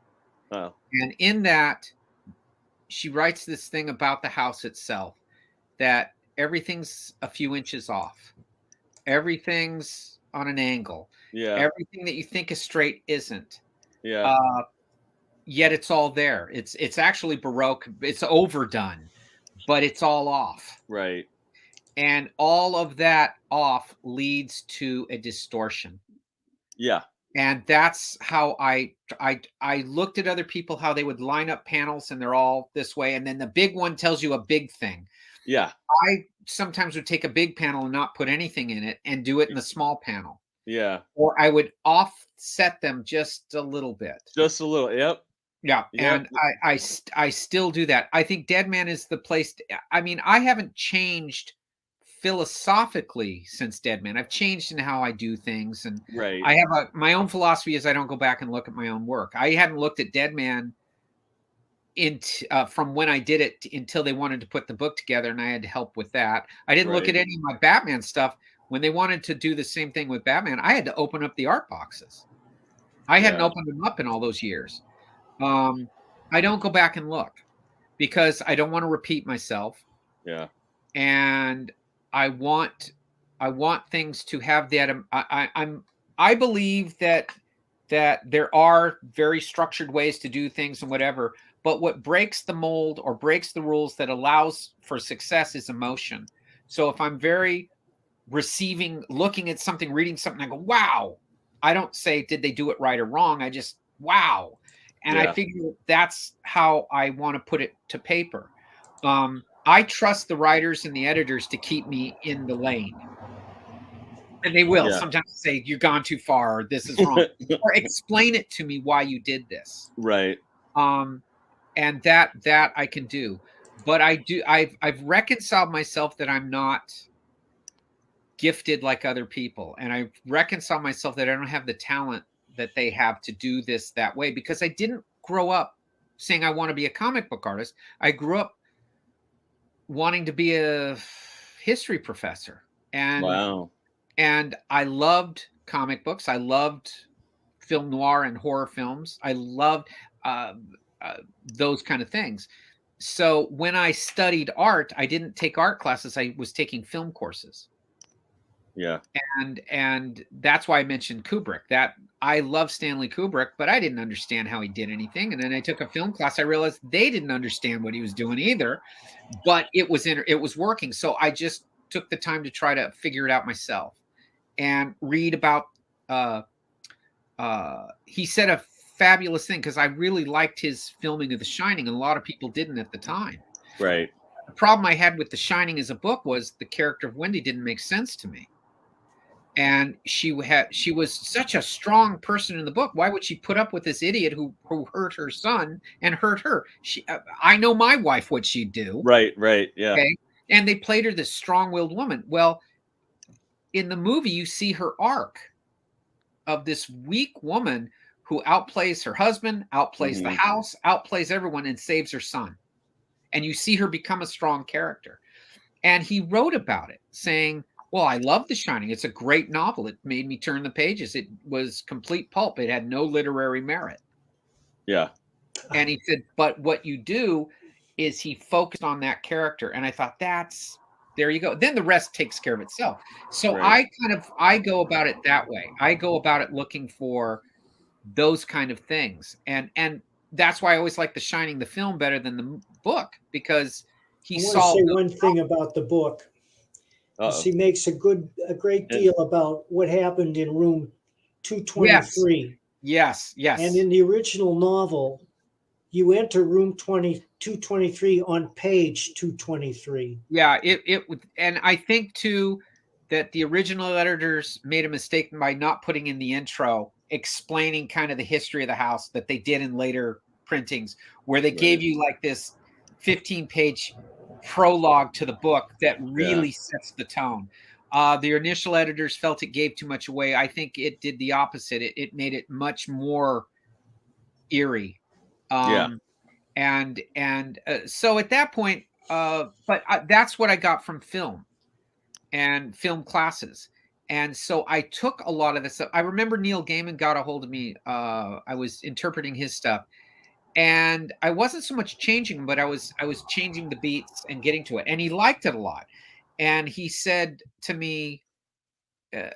Speaker 1: Oh.
Speaker 2: And in that, she writes this thing about the house itself, that everything's a few inches off. Everything's on an angle.
Speaker 1: Yeah.
Speaker 2: Everything that you think is straight isn't.
Speaker 1: Yeah.
Speaker 2: Yet it's all there. It's actually Baroque. It's overdone, but it's all off.
Speaker 1: Right.
Speaker 2: And all of that off leads to a distortion.
Speaker 1: Yeah.
Speaker 2: And that's how I looked at other people, how they would line up panels and they're all this way. And then the big one tells you a big thing.
Speaker 1: Yeah.
Speaker 2: I sometimes would take a big panel and not put anything in it and do it in the small panel.
Speaker 1: Yeah.
Speaker 2: Or I would offset them just a little bit.
Speaker 1: Just a little. Yep.
Speaker 2: Yeah. And I still do that. I think Dead Man is the place. I mean, I haven't changed philosophically since Dead Man. I've changed in how I do things. And I have my own philosophy is I don't go back and look at my own work. I hadn't looked at Dead Man from when I did it until they wanted to put the book together, and I had to help with that. I didn't look at any of my Batman stuff. When they wanted to do the same thing with Batman, I had to open up the art boxes. I hadn't opened them up in all those years. I don't go back and look because I don't want to repeat myself.
Speaker 1: Yeah.
Speaker 2: And I want things to have that. I believe that there are very structured ways to do things and whatever, but what breaks the mold or breaks the rules that allows for success is emotion. So if I'm very looking at something, reading something, I go, wow. I don't say, did they do it right or wrong? I just, wow. And I figure that's how I want to put it to paper. I trust the writers and the editors to keep me in the lane. And they will sometimes say, you've gone too far, or this is wrong. Or explain it to me why you did this.
Speaker 1: Right.
Speaker 2: And that I can do. But I've reconciled myself that I'm not gifted like other people. And I reconcile myself that I don't have the talent that they have to do this that way, because I didn't grow up saying I want to be a comic book artist. I grew up wanting to be a history professor. And
Speaker 1: Wow.
Speaker 2: and I loved comic books. I loved film noir and horror films. I loved uh, uh, those kind of things. So when I studied art, I didn't take art classes. I was taking film courses.
Speaker 1: Yeah.
Speaker 2: And that's why I mentioned Kubrick. That I love Stanley Kubrick, but I didn't understand how he did anything. And then I took a film class. I realized they didn't understand what he was doing either, but it was working. So I just took the time to try to figure it out myself and read about. He said a fabulous thing because I really liked his filming of The Shining, and a lot of people didn't at the time.
Speaker 1: Right.
Speaker 2: The problem I had with The Shining as a book was the character of Wendy didn't make sense to me. And she was such a strong person in the book. Why would she put up with this idiot who hurt her son and hurt her? I know my wife what she'd do.
Speaker 1: Right. Right. Yeah.
Speaker 2: Okay. And they played her this strong-willed woman. Well, in the movie, you see her arc of this weak woman who outplays her husband, outplays the house, outplays everyone, and saves her son. And you see her become a strong character. And he wrote about it, saying, well, I love The Shining. It's a great novel. It made me turn the pages. It was complete pulp. It had no literary merit.
Speaker 1: Yeah.
Speaker 2: And he said, but what you do is he focused on that character. And I thought, there you go. Then the rest takes care of itself. So
Speaker 1: Right.
Speaker 2: I go about it that way. I go about it looking for those kind of things. And that's why I always like The Shining, the film, better than the book, because he
Speaker 3: I want to
Speaker 2: solved
Speaker 3: say one thing about the book. He makes a great deal about what happened in room 223.
Speaker 2: Yes.
Speaker 3: And in the original novel, you enter room 223 on page 223.
Speaker 2: Yeah, it would, and I think too that the original editors made a mistake by not putting in the intro explaining kind of the history of the house that they did in later printings, where they gave you like this 15-page prologue to the book that really sets the tone. The initial editors felt it gave too much away. I think it did the opposite. It made it much more eerie. So at that point, that's what I got from film and film classes. And so I took a lot of this stuff. I remember Neil Gaiman got a hold of me. I was interpreting his stuff, and I wasn't so much changing, but I was changing the beats and getting to it. And he liked it a lot. And he said to me,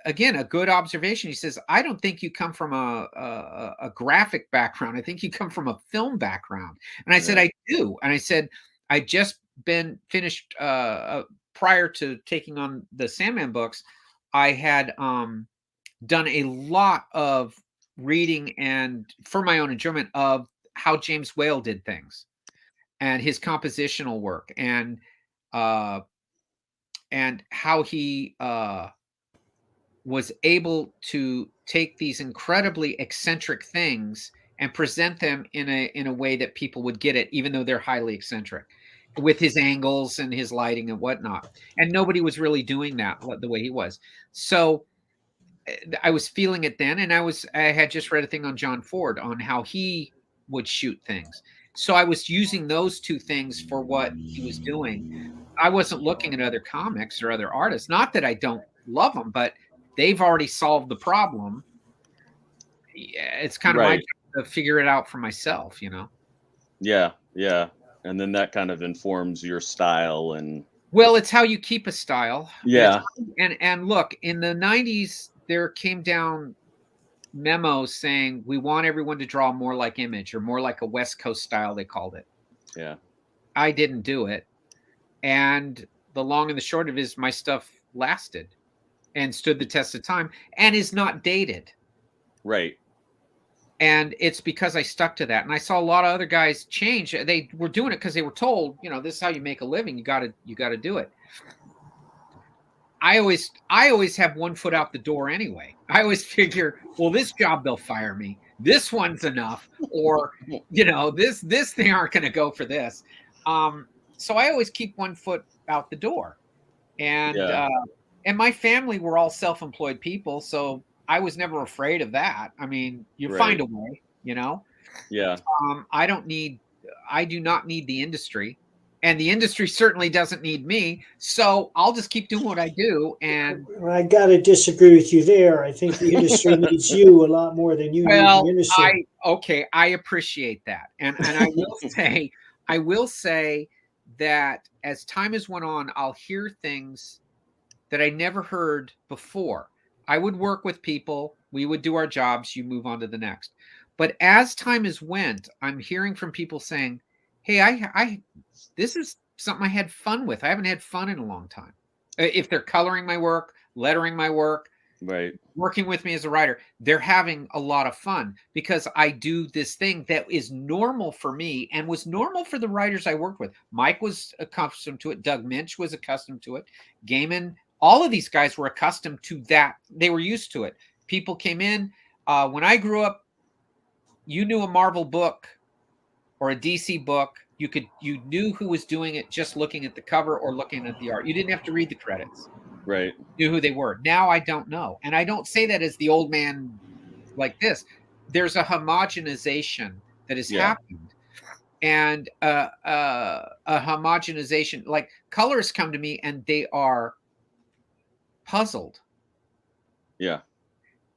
Speaker 2: again, a good observation. He says, "I don't think you come from a graphic background. I think you come from a film background." And I said, "I do." And I said, "I just been finished prior to taking on the Sandman books. I had done a lot of reading and for my own enjoyment of how James Whale did things and his compositional work and how he was able to take these incredibly eccentric things and present them in a way that people would get it, even though they're highly eccentric, with his angles and his lighting and whatnot. And nobody was really doing that the way he was. So I was feeling it then, and I had just read a thing on John Ford on how he would shoot things. So I was using those two things for what he was doing. I wasn't looking at other comics or other artists. Not that I don't love them, but they've already solved the problem. It's kind of my job to figure it out for myself, you know?
Speaker 1: Yeah. And then that kind of informs your style and.
Speaker 2: Well, it's how you keep a style.
Speaker 1: Yeah.
Speaker 2: And look, in the 90s, there came down memos saying we want everyone to draw more like Image or more like a West Coast style, they called it.
Speaker 1: Yeah.
Speaker 2: I didn't do it. And the long and the short of it is my stuff lasted and stood the test of time and is not dated.
Speaker 1: Right.
Speaker 2: And it's because I stuck to that. And I saw a lot of other guys change. They were doing it because they were told, this is how you make a living. You got to do it. I always have one foot out the door anyway. I always figure, well, this job, they'll fire me. This one's enough. Or, this thing aren't going to go for this. So I always keep one foot out the door. And, and my family were all self-employed people. So I was never afraid of that. I mean, you find a way,
Speaker 1: Yeah.
Speaker 2: I do not need the industry. and the industry certainly doesn't need me. So I'll just keep doing what I do. And
Speaker 3: I got to disagree with you there. I think the industry needs you a lot more than you need the industry.
Speaker 2: I appreciate that. And I will say that as time has went on, I'll hear things that I never heard before. I would work with people, we would do our jobs, you move on to the next. But as time has went, I'm hearing from people saying, "Hey, I this is something I had fun with. I haven't had fun in a long time." If they're coloring my work, lettering my work,
Speaker 1: Right.
Speaker 2: working with me as a writer, they're having a lot of fun because I do this thing that is normal for me and was normal for the writers I worked with. Mike was accustomed to it. Doug Minch was accustomed to it. Gaiman, all of these guys were accustomed to that. They were used to it. People came in. When I grew up, you knew a Marvel book or a DC book. You knew who was doing it just looking at the cover or looking at the art. You didn't have to read the credits.
Speaker 1: Right.
Speaker 2: Knew who they were. Now I don't know. And I don't say that as the old man like this. There's a homogenization that has happened. And a homogenization, like colorists come to me and they are puzzled.
Speaker 1: Yeah.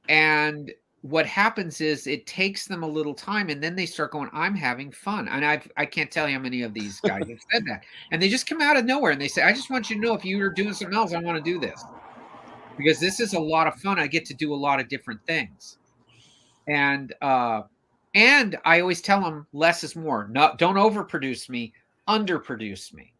Speaker 2: And what happens is it takes them a little time and then they start going, I'm having fun. And I can't tell you how many of these guys have said that. And they just come out of nowhere and they say, I just want you to know if you are doing something else, I want to do this. Because this is a lot of fun. I get to do a lot of different things. And I always tell them less is more. Don't overproduce me, underproduce me.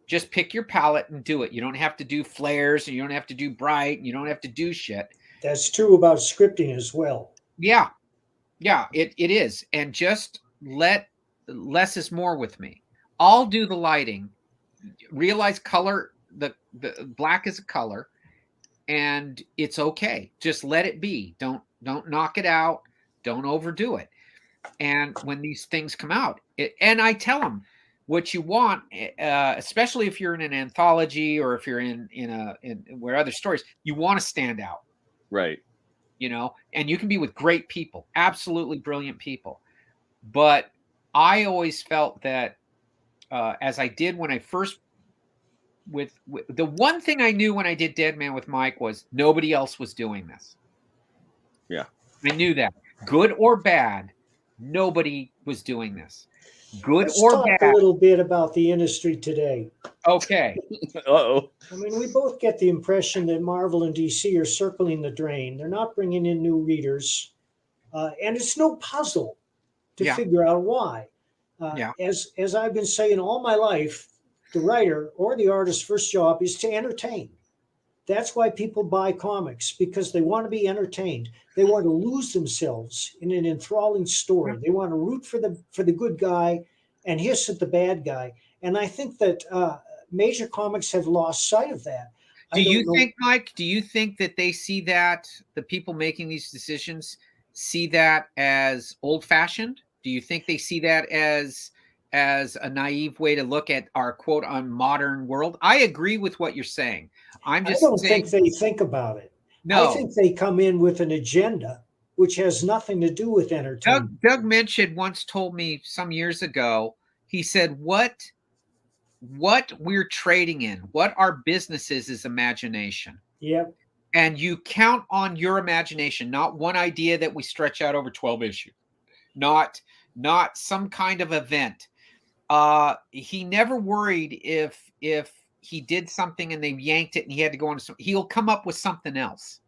Speaker 2: Just pick your palette and do it. You don't have to do flares, and you don't have to do bright, and you don't have to do shit.
Speaker 3: That's true about scripting as well.
Speaker 2: Yeah. Yeah, it is. And just let less is more with me. I'll do the lighting. Realize color, the black is a color. And it's okay. Just let it be. Don't knock it out. Don't overdo it. And when these things come out, and I tell them what you want, especially if you're in an anthology or if you're in where other stories, you want to stand out.
Speaker 1: Right.
Speaker 2: And you can be with great people, absolutely brilliant people. But I always felt that as I did when I first with the one thing I knew when I did Dead Man with Mike was nobody else was doing this.
Speaker 1: Yeah.
Speaker 2: I knew that. Good or bad, nobody was doing this. Good
Speaker 3: Let's
Speaker 2: or
Speaker 3: talk
Speaker 2: bad.
Speaker 3: a little bit about the industry today.
Speaker 2: Okay.
Speaker 1: Uh-oh.
Speaker 3: I mean, we both get the impression that Marvel and DC are circling the drain. They're not bringing in new readers. And it's no puzzle to figure out why. As I've been saying all my life, the writer or the artist's first job is to entertain. That's why people buy comics, because they want to be entertained. They want to lose themselves in an enthralling story. They want to root for the good guy and hiss at the bad guy. And I think that major comics have lost sight of that.
Speaker 2: Do you think, Mike, that they see that, the people making these decisions see that as old-fashioned? Do you think they see that as a naive way to look at our quote on modern world? I agree with what you're saying. I don't
Speaker 3: think they think about it.
Speaker 2: No.
Speaker 3: I think they come in with an agenda which has nothing to do with entertainment.
Speaker 2: Doug Minch had once told me some years ago, he said, what we're trading in, what our business is imagination.
Speaker 3: Yep.
Speaker 2: And you count on your imagination, not one idea that we stretch out over 12 issues, not some kind of event. He never worried if he did something and they yanked it and he had to go on to something. He'll come up with something else.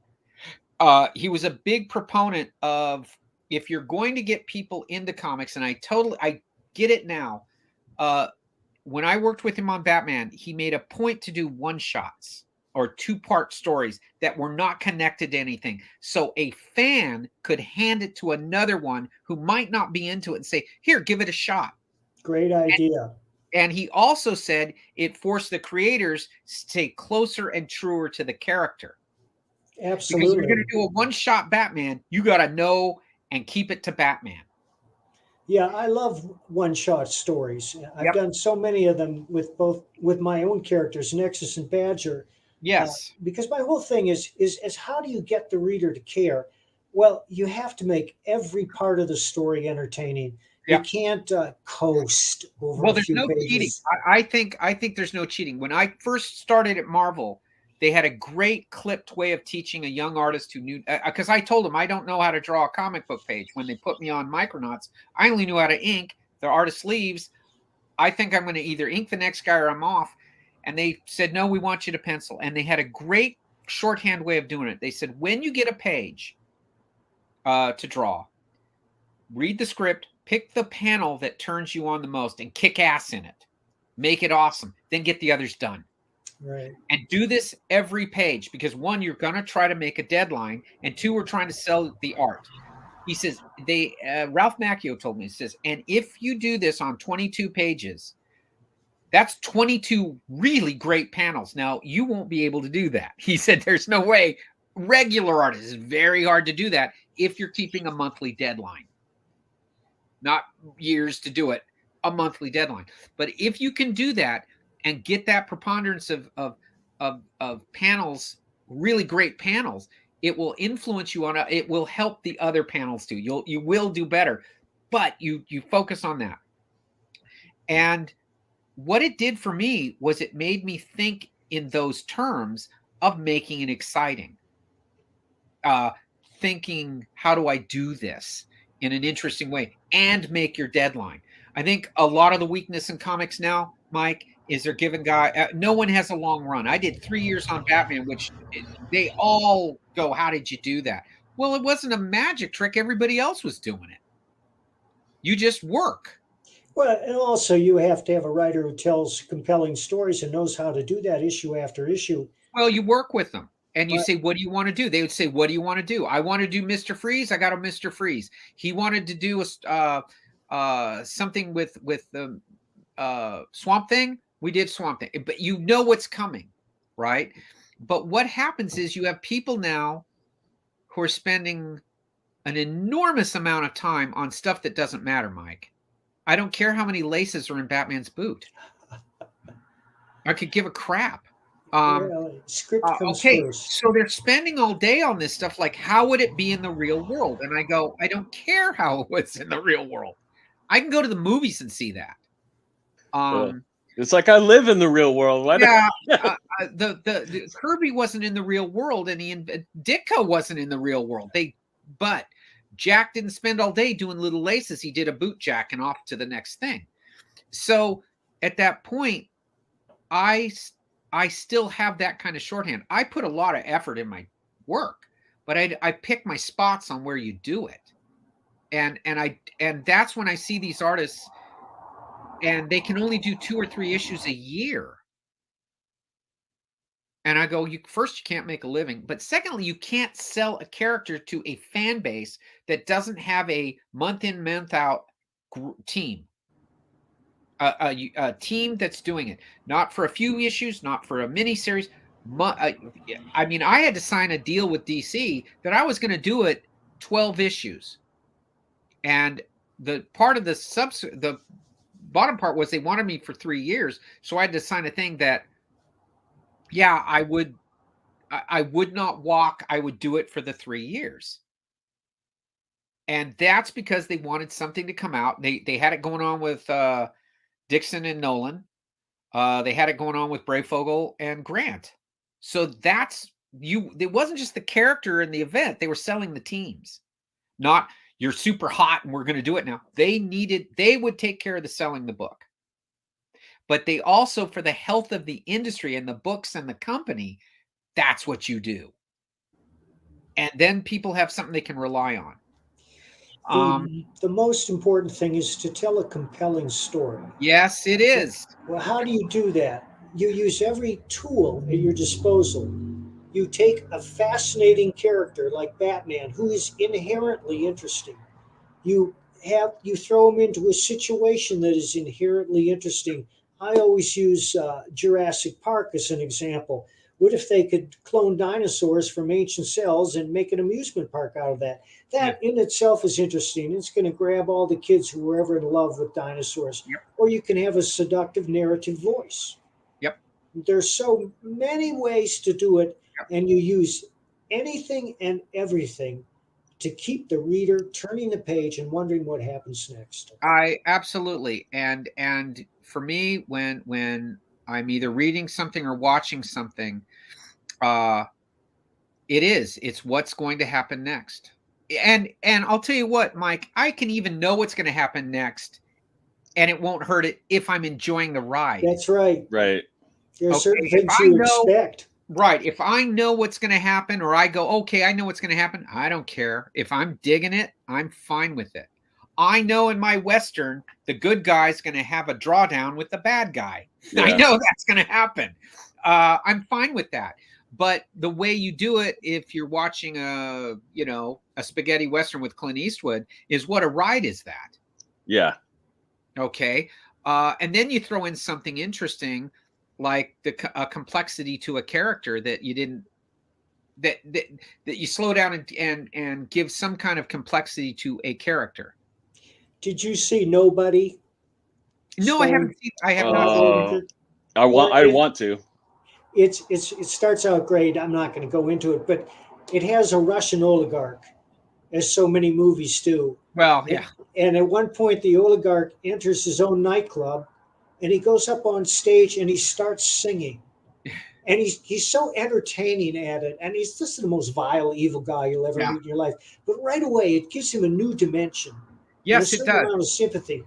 Speaker 2: He was a big proponent of, if you're going to get people into comics, and I get it now. When I worked with him on Batman, he made a point to do one-shots or 2-part stories that were not connected to anything. So a fan could hand it to another one who might not be into it and say, here, give it a shot.
Speaker 3: Great idea.
Speaker 2: And he also said it forced the creators to stay closer and truer to the character.
Speaker 3: Absolutely.
Speaker 2: Because if you're going to do a one-shot Batman, you got to know and keep it to Batman.
Speaker 3: Yeah, I love one-shot stories. I've done so many of them with my own characters, Nexus and Badger.
Speaker 2: Yes.
Speaker 3: Because my whole thing is how do you get the reader to care? Well, you have to make every part of the story entertaining. You
Speaker 2: Yeah.
Speaker 3: can't coast over
Speaker 2: Well,
Speaker 3: a
Speaker 2: there's
Speaker 3: few
Speaker 2: no cheating.
Speaker 3: pages.
Speaker 2: I think there's no cheating. When I first started at Marvel, they had a great clipped way of teaching a young artist who knew, because I told them I don't know how to draw a comic book page. When they put me on Micronauts, I only knew how to ink. The artist leaves. I think I'm going to either ink the next guy or I'm off. And they said, no, we want you to pencil. And they had a great shorthand way of doing it. They said, when you get a page to draw, read the script, pick the panel that turns you on the most and kick ass in it. Make it awesome. Then get the others done.
Speaker 3: Right.
Speaker 2: And do this every page because one, you're going to try to make a deadline, and two, we're trying to sell the art. He says, Ralph Macchio told me, he says, and if you do this on 22 pages, that's 22 really great panels. Now, you won't be able to do that. He said, there's no way. Regular artists, it's very hard to do that if you're keeping a monthly deadline. Not years to do it, a monthly deadline. But if you can do that and get that preponderance of panels, really great panels, it will influence you it will help the other panels too. You will do better, but you focus on that. And what it did for me was it made me think in those terms of making it exciting. Thinking, how do I do this in an interesting way and make your deadline? I think a lot of the weakness in comics now, Mike, is they're giving no one has a long run. I did 3 years on Batman, which they all go, how did you do that? Well, it wasn't a magic trick. Everybody else was doing it. You just work.
Speaker 3: Well, and also you have to have a writer who tells compelling stories and knows how to do that issue after issue.
Speaker 2: Well, you work with them and you
Speaker 3: But-
Speaker 2: say, what do you want to do? They would say, what do you want to do? I want to do Mr. Freeze. I got a Mr. Freeze. He wanted to do something with the Swamp Thing. We did Swamp Thing, but you know what's coming, right? But what happens is you have people now who are spending an enormous amount of time on stuff that doesn't matter, Mike. I don't care how many laces are in Batman's boot. I could give a crap.
Speaker 3: Well, script comes
Speaker 2: Okay,
Speaker 3: first.
Speaker 2: so they're spending all day on this stuff. Like, how would it be in the real world? And I go, I don't care how it was in the real world. I can go to the movies and see that.
Speaker 1: It's like I live in the real world.
Speaker 2: Yeah, the Kirby wasn't in the real world, and Ditko wasn't in the real world. But Jack didn't spend all day doing little laces. He did a boot jack and off to the next thing. So at that point, I still have that kind of shorthand. I put a lot of effort in my work, but I pick my spots on where you do it. And that's when I see these artists and they can only do 2 or 3 issues a year. And I go, first, you can't make a living. But secondly, you can't sell a character to a fan base that doesn't have a month in, month out team. A team that's doing it, not for a few issues, not for a mini series. I mean, I had to sign a deal with DC that I was going to do it 12 issues, and the part of the bottom part was they wanted me for 3 years, so I had to sign a thing that, yeah, I would not walk. I would do it for the 3 years. And that's because they wanted something to come out. They had it going on with Dixon and Nolan. They had it going on with Breyfogle and Grant. So it wasn't just the character in the event. They were selling the teams. Not you're super hot and we're going to do it now. They would take care of the selling the book. But they also, for the health of the industry and the books and the company, that's what you do. And then people have something they can rely on.
Speaker 3: The most important thing is to tell a compelling story.
Speaker 2: Yes, it is.
Speaker 3: Well, how do you do that? You use every tool at your disposal. You take a fascinating character like Batman, who is inherently interesting. You throw him into a situation that is inherently interesting. I always use Jurassic Park as an example. What if they could clone dinosaurs from ancient cells and make an amusement park out of that? That in itself is interesting. It's going to grab all the kids who were ever in love with dinosaurs.
Speaker 2: Yep.
Speaker 3: Or you can have a seductive narrative voice.
Speaker 2: Yep.
Speaker 3: There's so many ways to do it, and you use anything and everything to keep the reader turning the page and wondering what happens next.
Speaker 2: I absolutely. And for me, when I'm either reading something or watching something, it's what's going to happen next. And I'll tell you what, Mike, I can even know what's going to happen next, and it won't hurt it if I'm enjoying the ride.
Speaker 3: That's right.
Speaker 1: Right.
Speaker 3: There are
Speaker 2: Okay,
Speaker 3: certain
Speaker 2: if
Speaker 3: things
Speaker 2: I
Speaker 3: you
Speaker 2: know-
Speaker 3: expect.
Speaker 2: Right. If I know what's going to happen, or I go, okay, I know what's going to happen, I don't care. If I'm digging it, I'm fine with it. I know in my Western, the good guy's going to have a drawdown with the bad guy. I
Speaker 1: Yeah.
Speaker 2: know that's going to happen. I'm fine with that. But the way you do it, if you're watching a spaghetti Western with Clint Eastwood, is what a ride is that.
Speaker 1: Yeah.
Speaker 2: Okay. And then you throw in something interesting, like a complexity to a character that you didn't, that you slow down and give some kind of complexity to a character.
Speaker 3: Did you see Nobody?
Speaker 2: No, I haven't seen. I have not.
Speaker 1: I want to.
Speaker 3: It starts out great. I'm not going to go into it, but it has a Russian oligarch, as so many movies do.
Speaker 2: Well, yeah.
Speaker 3: And at one point, the oligarch enters his own nightclub, and he goes up on stage and he starts singing. And he's so entertaining at it, and he's just the most vile, evil guy you'll ever meet in your life. But right away, it gives him a new dimension.
Speaker 2: Yes,
Speaker 3: and a
Speaker 2: it
Speaker 3: certain
Speaker 2: does.
Speaker 3: amount of sympathy,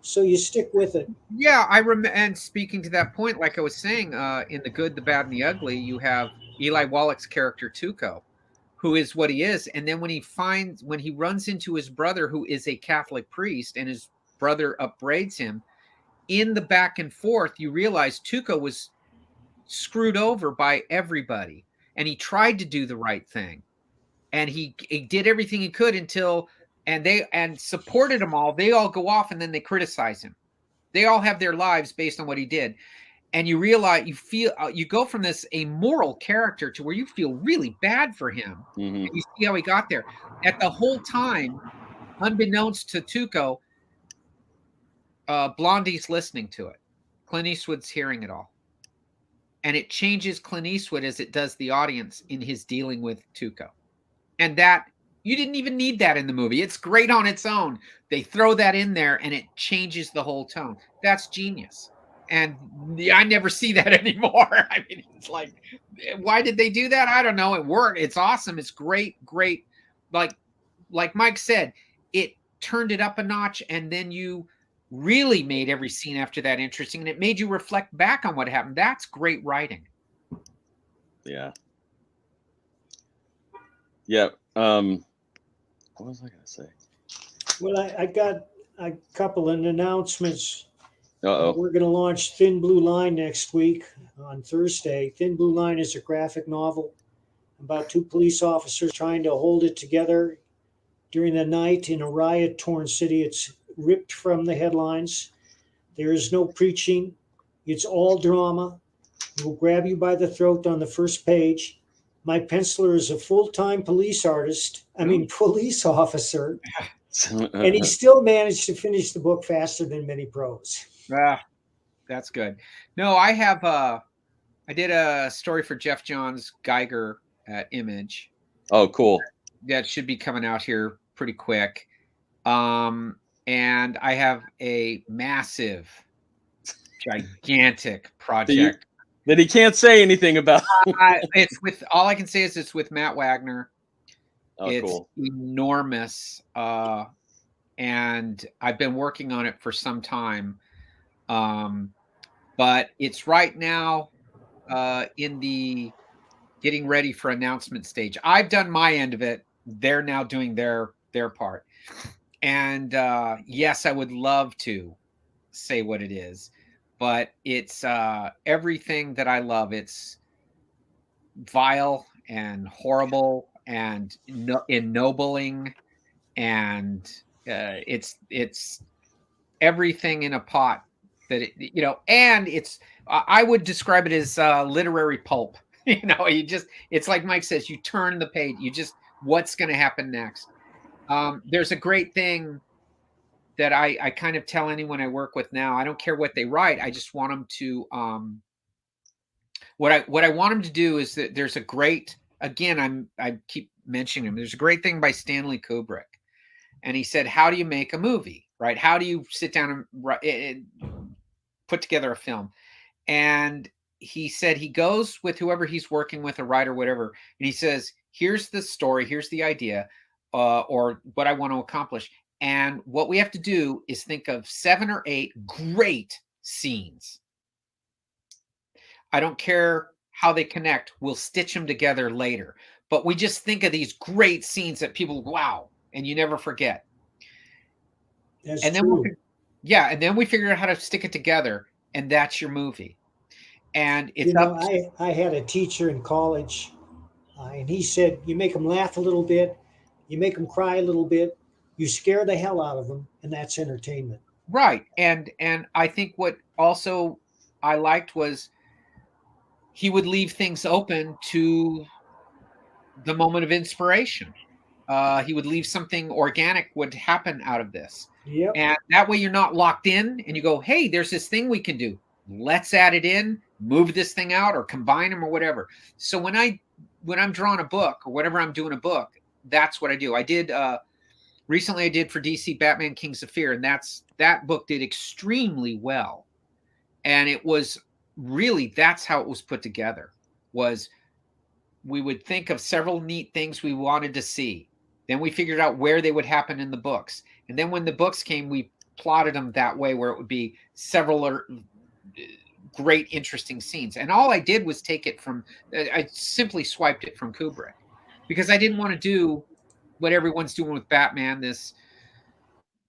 Speaker 3: so you stick with it.
Speaker 2: Yeah, I remember. And speaking to that point, like I was saying, in The Good, the Bad, and the Ugly, you have Eli Wallach's character Tuco, who is what he is. And then when he runs into his brother, who is a Catholic priest, and his brother upbraids him, in the back and forth, you realize Tuco was screwed over by everybody, and he tried to do the right thing, and he did everything he could until and supported them all. They all go off, and then they criticize him. They all have their lives based on what he did. And you realize, you go from this amoral character to where you feel really bad for him.
Speaker 1: Mm-hmm.
Speaker 2: And you see how he got there. At the whole time, unbeknownst to Tuco, Blondie's listening to it. Clint Eastwood's hearing it all. And it changes Clint Eastwood as it does the audience in his dealing with Tuco. And that, you didn't even need that in the movie. It's great on its own. They throw that in there and it changes the whole tone. That's genius. And I never see that anymore. I mean, it's like, why did they do that? I don't know. It worked. It's awesome. It's great. Like Mike said, it turned it up a notch, and then you really made every scene after that interesting, and it made you reflect back on what happened. That's great writing.
Speaker 1: Yeah. Yeah. What was I going to say?
Speaker 3: Well, I got a couple of announcements.
Speaker 1: Uh-oh.
Speaker 3: We're going to launch Thin Blue Line next week on Thursday. Thin Blue Line is a graphic novel about two police officers trying to hold it together during the night in a riot-torn city. It's ripped from the headlines. There is no preaching. It's all drama. It will grab you by the throat on the first page. My penciler is a full-time police officer, and he still managed to finish the book faster than many pros.
Speaker 2: That's good. No, I did a story for Jeff Johns Geiger at Image.
Speaker 1: Oh, cool.
Speaker 2: That should be coming out here pretty quick. And I have a massive, gigantic project
Speaker 1: that he can't say anything about.
Speaker 2: It's with, all I can say is it's with Matt Wagner.
Speaker 1: Oh,
Speaker 2: it's
Speaker 1: cool.
Speaker 2: enormous. And I've been working on it for some time. But it's right now in the getting ready for announcement stage. I've done my end of it. They're now doing their part. And yes, I would love to say what it is, but it's everything that I love. It's vile and horrible and ennobling, and it's everything in a pot that and I would describe it as literary pulp. It's like Mike says, you turn the page, what's going to happen next. There's a great thing that I kind of tell anyone I work with now. I don't care what they write. I just want them to, what I want them to do is that there's a great again, I keep mentioning him. There's a great thing by Stanley Kubrick, and he said, "How do you make a movie? Right? How do you sit down and put together a film?" And he said he goes with whoever he's working with, a writer, whatever, and he says, "Here's the story, here's the idea, or what I want to accomplish, and what we have to do is think of 7 or 8 great scenes. I don't care how they connect. We'll stitch them together later. But we just think of these great scenes that people, wow, and you never forget."
Speaker 3: That's
Speaker 2: And then
Speaker 3: true.
Speaker 2: and then we figure out how to stick it together, and that's your movie. And it's up.
Speaker 3: I had a teacher in college, and he said, you make them laugh a little bit, you make them cry a little bit, you scare the hell out of them, and that's entertainment.
Speaker 2: Right. And I think what also I liked was he would leave things open to the moment of inspiration. He would leave something organic would happen out of this.
Speaker 3: Yep.
Speaker 2: And that way you're not locked in and you go, hey, there's this thing we can do. Let's add it in, move this thing out, or combine them or whatever. So when I'm drawing a book or whatever I'm doing a book, that's what I do. I did recently I did for DC Batman Kings of Fear, and that book did extremely well. And it was really, that's how it was put together, was we would think of several neat things we wanted to see. Then we figured out where they would happen in the books. And then when the books came, we plotted them that way where it would be several great, interesting scenes. And all I did was take it from, I simply swiped it from Kubrick, because I didn't want to do what everyone's doing with Batman, this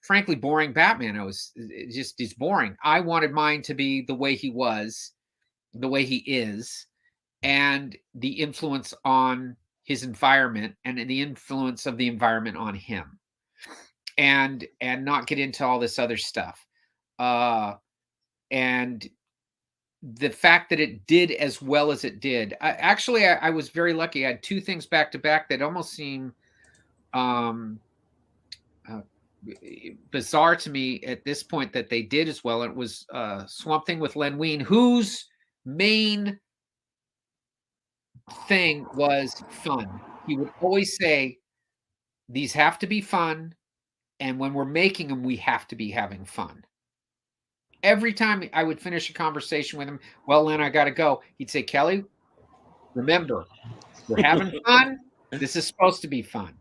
Speaker 2: frankly boring Batman. He's boring. I wanted mine to be the way he was, the way he is, and the influence on his environment and the influence of the environment on him, and not get into all this other stuff. And the fact that it did as well as it did, I was very lucky. I had 2 things back to back that almost seem bizarre to me at this point that they did as well. It was Swamp Thing with Len Wein, whose main thing was fun. He would always say, these have to be fun, and when we're making them, we have to be having fun. Every time I would finish a conversation with him, well, Len, I got to go. He'd say, Kelly, remember, we're having fun. This is supposed to be fun.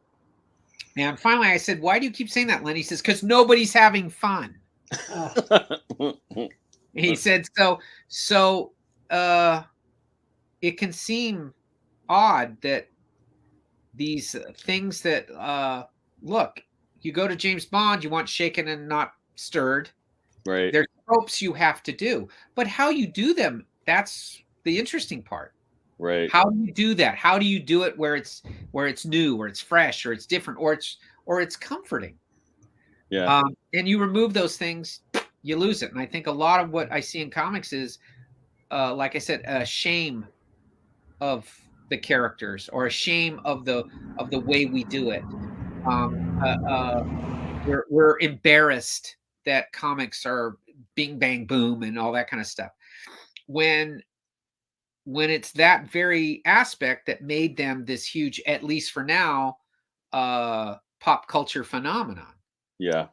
Speaker 2: And finally I said, why do you keep saying that, Len? He says, because nobody's having fun. He said, so it can seem odd that these things that, look, you go to James Bond, you want shaken and not stirred.
Speaker 1: Right.
Speaker 2: There's tropes you have to do, but how you do them, that's the interesting part.
Speaker 1: Right.
Speaker 2: How do you do that? How do you do it where it's new, or it's fresh, or it's different, or it's comforting?
Speaker 1: Yeah.
Speaker 2: And you remove those things, you lose it. And I think a lot of what I see in comics is, like I said, a shame of the characters, or a shame of the way we do it. We're embarrassed that comics are bing bang boom and all that kind of stuff, when it's that very aspect that made them this huge, at least for now, pop culture phenomenon.
Speaker 1: Yeah.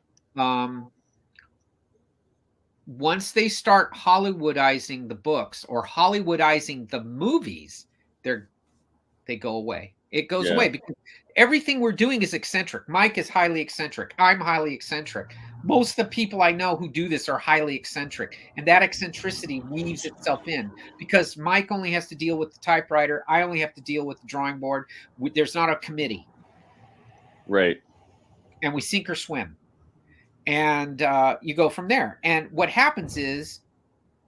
Speaker 2: Once they start Hollywoodizing the books or Hollywoodizing the movies, they go away. It goes away because everything we're doing is eccentric. Mike is highly eccentric. I'm highly eccentric. Most of the people I know who do this are highly eccentric, and that eccentricity weaves itself in, because Mike only has to deal with the typewriter. I only have to deal with the drawing board. There's not a committee.
Speaker 1: Right.
Speaker 2: And we sink or swim. And you go from there. And what happens is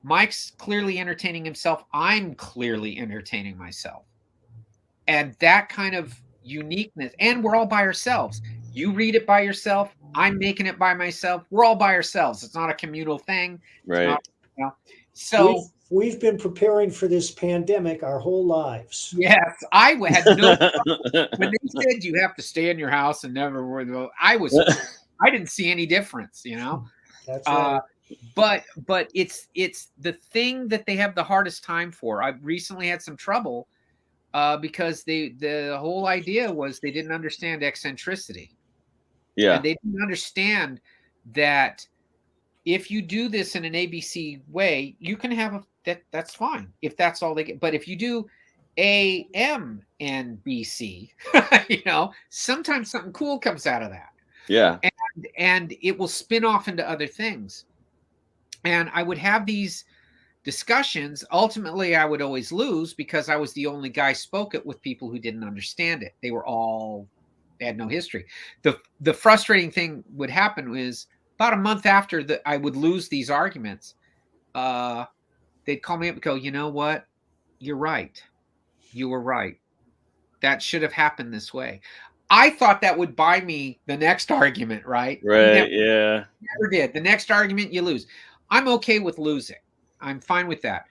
Speaker 2: Mike's clearly entertaining himself. I'm clearly entertaining myself. And that kind of uniqueness, and we're all by ourselves. You read it by yourself. I'm making it by myself. We're all by ourselves. It's not a communal thing.
Speaker 1: Right.
Speaker 2: So
Speaker 3: we've been preparing for this pandemic our whole lives.
Speaker 2: Yes, I had no when they said you have to stay in your house and never worry. I didn't see any difference,
Speaker 3: That's right.
Speaker 2: But it's the thing that they have the hardest time for. I recently had some trouble because the whole idea was they didn't understand eccentricity.
Speaker 1: Yeah.
Speaker 2: And they didn't understand that if you do this in an ABC way, you can have that's fine if that's all they get. But if you do A, M, and B, C, sometimes something cool comes out of that.
Speaker 1: Yeah.
Speaker 2: And it will spin off into other things. And I would have these discussions. Ultimately, I would always lose because I was the only guy spoke it with people who didn't understand it. They had no history. The frustrating thing would happen is about a month after that I would lose these arguments. They'd call me up and go, you know what? You're right. You were right. That should have happened this way. I thought that would buy me the next argument, right?
Speaker 1: Right. Yeah.
Speaker 2: Never did. The next argument, you lose. I'm okay with losing. I'm fine with that.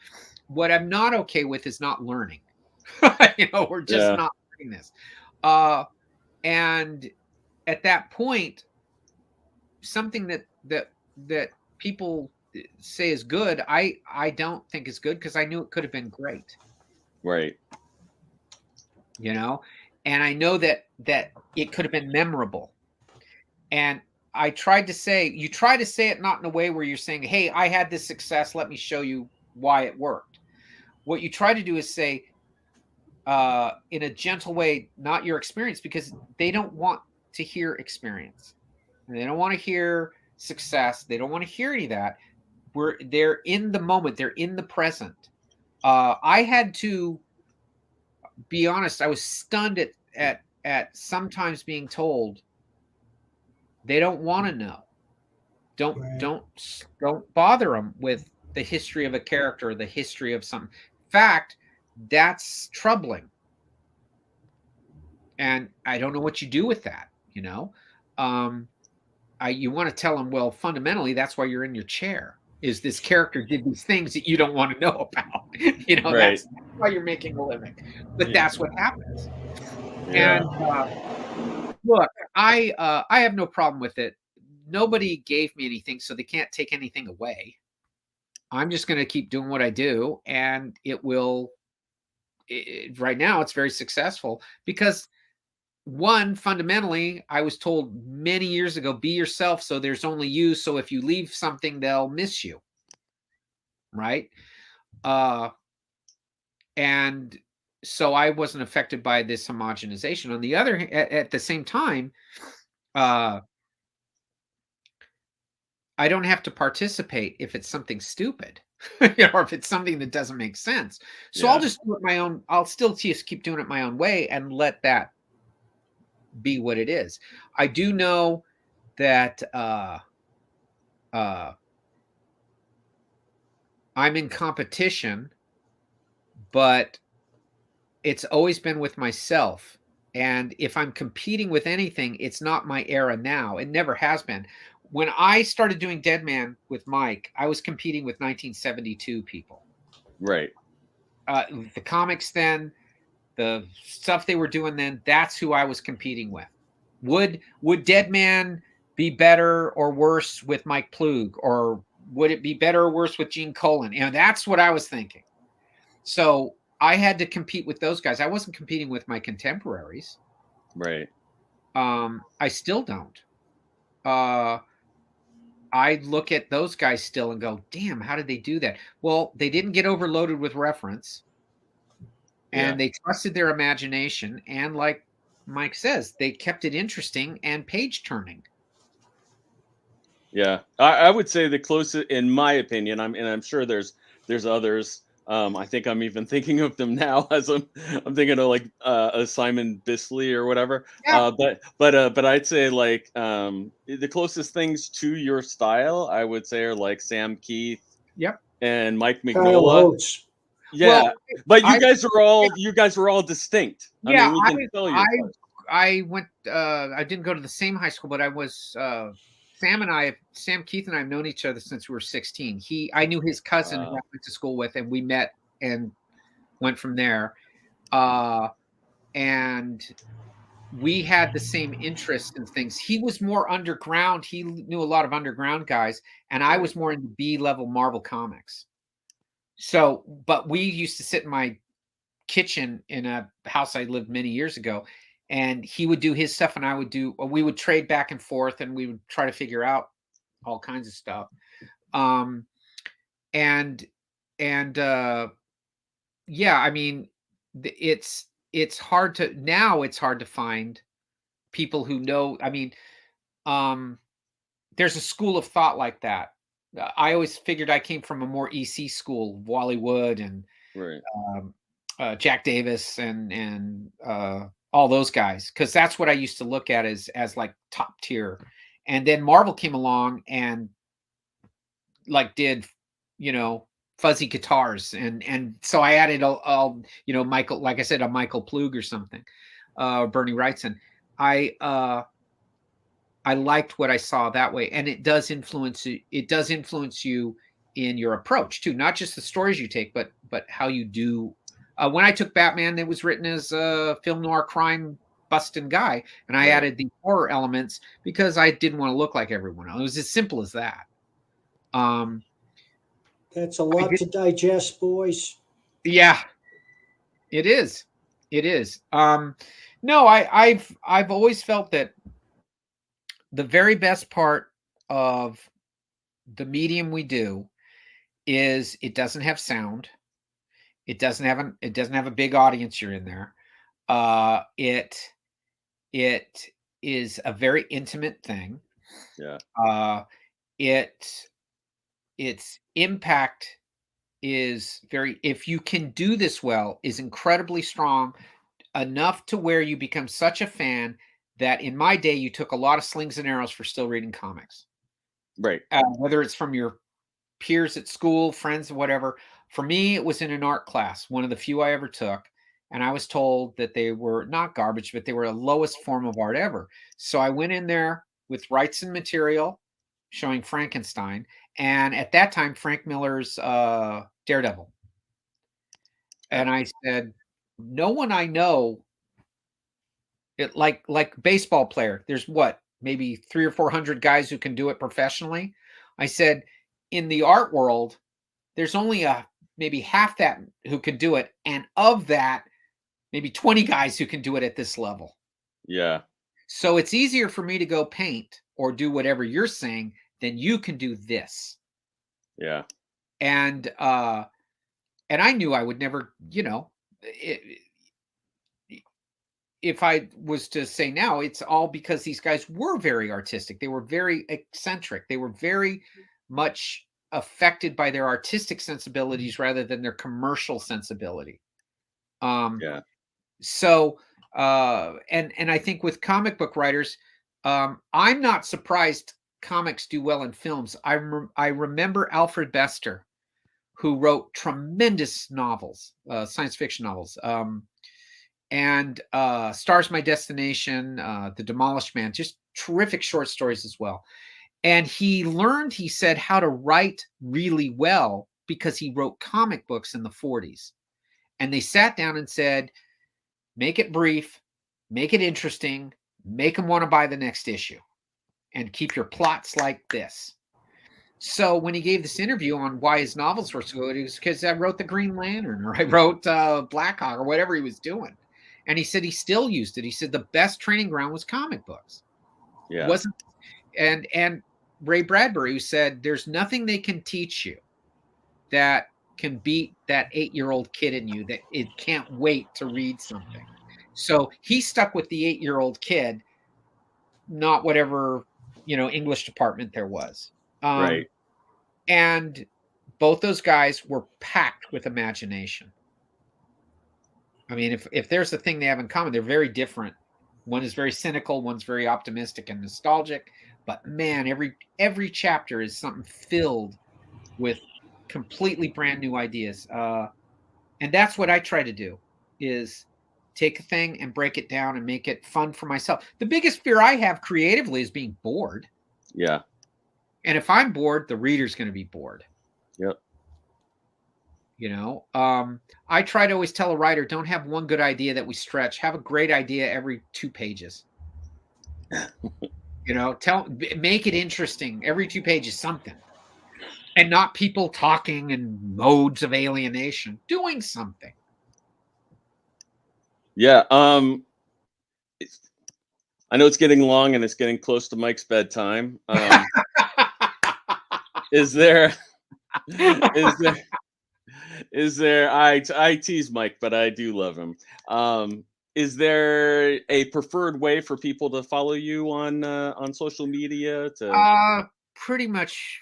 Speaker 2: What I'm not okay with is not learning. We're just not learning this. And at that point, something that people say is good, I don't think is good because I knew it could have been great.
Speaker 1: Right.
Speaker 2: And I know that it could have been memorable. And I tried to say, you try to say it not in a way where you're saying, hey, I had this success, let me show you why it worked. What you try to do is say, in a gentle way, not your experience, because they don't want to hear experience. They don't want to hear success. They don't want to hear any of that. They're in the moment. They're in the present. I had to be honest. I was stunned at sometimes being told they don't want to know. Don't bother them with the history of a character, the history of some fact. That's troubling. And I don't know what you do with that. You want to tell them, well, fundamentally, that's why you're in your chair. Is this character did these things that you don't want to know about?
Speaker 1: Right.
Speaker 2: That's why you're making a living. But that's what happens.
Speaker 1: Yeah.
Speaker 2: And look, I have no problem with it. Nobody gave me anything, so they can't take anything away. I'm just going to keep doing what I do, and it will. Right now, it's very successful because. One, fundamentally, I was told many years ago, be yourself, so there's only you. So if you leave something, they'll miss you. Right? And so I wasn't affected by this homogenization. On the other hand, at the same time, I don't have to participate if it's something stupid. Or if it's something that doesn't make sense. So I'll just do it my own. I'll still just keep doing it my own way and let that be what it is. I do know that I'm in competition, but it's always been with myself. And if I'm competing with anything, it's not my era now. It never has been. When I started doing Dead Man with Mike, I was competing with 1972 people.
Speaker 1: Right.
Speaker 2: The comics then, the stuff they were doing then, that's who I was competing with. Would Dead Man be better or worse with Mike Plug, or would it be better or worse with Gene Colan? That's what I was thinking. So I had to compete with those guys. I wasn't competing with my contemporaries.
Speaker 1: Right.
Speaker 2: I still don't. I look at those guys still and go, damn, how did they do that? Well, they didn't get overloaded with reference. And they trusted their imagination. And like Mike says, they kept it interesting and page turning.
Speaker 1: Yeah, I would say the closest, in my opinion, I'm sure there's others. I think I'm even thinking of them now as I'm thinking of like a Simon Bisley or whatever.
Speaker 2: Yeah.
Speaker 1: But I'd say like the closest things to your style, I would say, are like Sam Keith.
Speaker 2: Yep.
Speaker 1: And Mike
Speaker 3: Kyle
Speaker 1: Mignola.
Speaker 3: Oates.
Speaker 1: Yeah,
Speaker 2: well,
Speaker 1: but you guys are all distinct.
Speaker 2: Yeah,
Speaker 1: I mean, we can tell you.
Speaker 2: I went. I didn't go to the same high school, but I was. Sam Keith and I have known each other since we were 16. I knew his cousin who I went to school with, and we met and went from there. And we had the same interests in things. He was more underground. He knew a lot of underground guys, and I was more into B-level Marvel comics. So, but we used to sit in my kitchen in a house I lived many years ago, and he would do his stuff and I would do, we would trade back and forth and we would try to figure out all kinds of stuff. Um, and yeah, I mean, it's hard to, now it's hard to find people who know. I mean, um, there's a school of thought like that. I always figured I came from a more EC school, Wally Wood and
Speaker 1: Right.
Speaker 2: Jack Davis and all those guys, because that's what I used to look at as like top tier. And then Marvel came along and like did, you know, fuzzy guitars, and so I added all you know, Michael, like I said, a Michael Plug or something, Bernie Wrightson. I liked what I saw that way, and it does influence you. It does influence you in your approach too, not just the stories you take, but how you do. When I took Batman, it was written as a film noir crime busting guy, and I added the horror elements because I didn't want to look like everyone else. It was as simple as that.
Speaker 3: That's a lot to digest, boys.
Speaker 2: Yeah, it is. It is. No, I've always felt that the very best part of the medium we do is it doesn't have sound. It doesn't have a big audience you're in there. It is a very intimate thing.
Speaker 1: Yeah.
Speaker 2: Its impact is very, if you can do this well, is incredibly strong, enough to where you become such a fan that in my day you took a lot of slings and arrows for still reading comics.
Speaker 1: Right.
Speaker 2: Whether it's from your peers at school, friends, whatever. For me, it was in an art class, one of the few I ever took. And I was told that they were not garbage, but they were the lowest form of art ever. So I went in there with Wrightson material showing Frankenstein. And at that time, Frank Miller's Daredevil. And I said, no one I know, it like baseball player, there's what, maybe 300 or 400 guys who can do it professionally. I said, in the art world, there's only maybe half that who can do it. And of that, maybe 20 guys who can do it at this level.
Speaker 1: Yeah.
Speaker 2: So it's easier for me to go paint or do whatever you're saying than you can do this.
Speaker 1: Yeah.
Speaker 2: And I knew I would never, you know, if I was to say now, it's all because these guys were very artistic. They were very eccentric. They were very much affected by their artistic sensibilities rather than their commercial sensibility.
Speaker 1: Yeah.
Speaker 2: So, and I think with comic book writers, I'm not surprised comics do well in films. I remember Alfred Bester, who wrote tremendous novels, science fiction novels, and Stars My Destination, The Demolished Man, just terrific short stories as well. And he learned, he said, how to write really well because he wrote comic books in the 40s. And they sat down and said, make it brief, make it interesting, make them want to buy the next issue, and keep your plots like this. So when he gave this interview on why his novels were so good, it was because I wrote the Green Lantern or I wrote Black Hawk or whatever he was doing. And he said he still used it. He said the best training ground was comic books.
Speaker 1: Yeah.
Speaker 2: It wasn't, and Ray Bradbury, who said there's nothing they can teach you that can beat that 8-year-old kid in you that it can't wait to read something. So he stuck with the 8-year-old kid, not whatever, you know, English department there was.
Speaker 1: Right.
Speaker 2: And both those guys were packed with imagination. I mean, if there's a thing they have in common, they're very different. One is very cynical, one's very optimistic and nostalgic. But man, every chapter is something filled with completely brand new ideas. And that's what I try to do, is take a thing and break it down and make it fun for myself. The biggest fear I have creatively is being bored.
Speaker 1: Yeah.
Speaker 2: And if I'm bored, the reader's going to be bored.
Speaker 1: Yep.
Speaker 2: You know, I try to always tell a writer, don't have one good idea that we stretch. Have a great idea every 2 pages. You know, make it interesting. Every 2 pages, something. And not people talking and modes of alienation. Doing something.
Speaker 1: Yeah. I know it's getting long and it's getting close to Mike's bedtime. Is there is there I tease Mike, but I do love him. Is there a preferred way for people to follow you on social media?
Speaker 2: Pretty much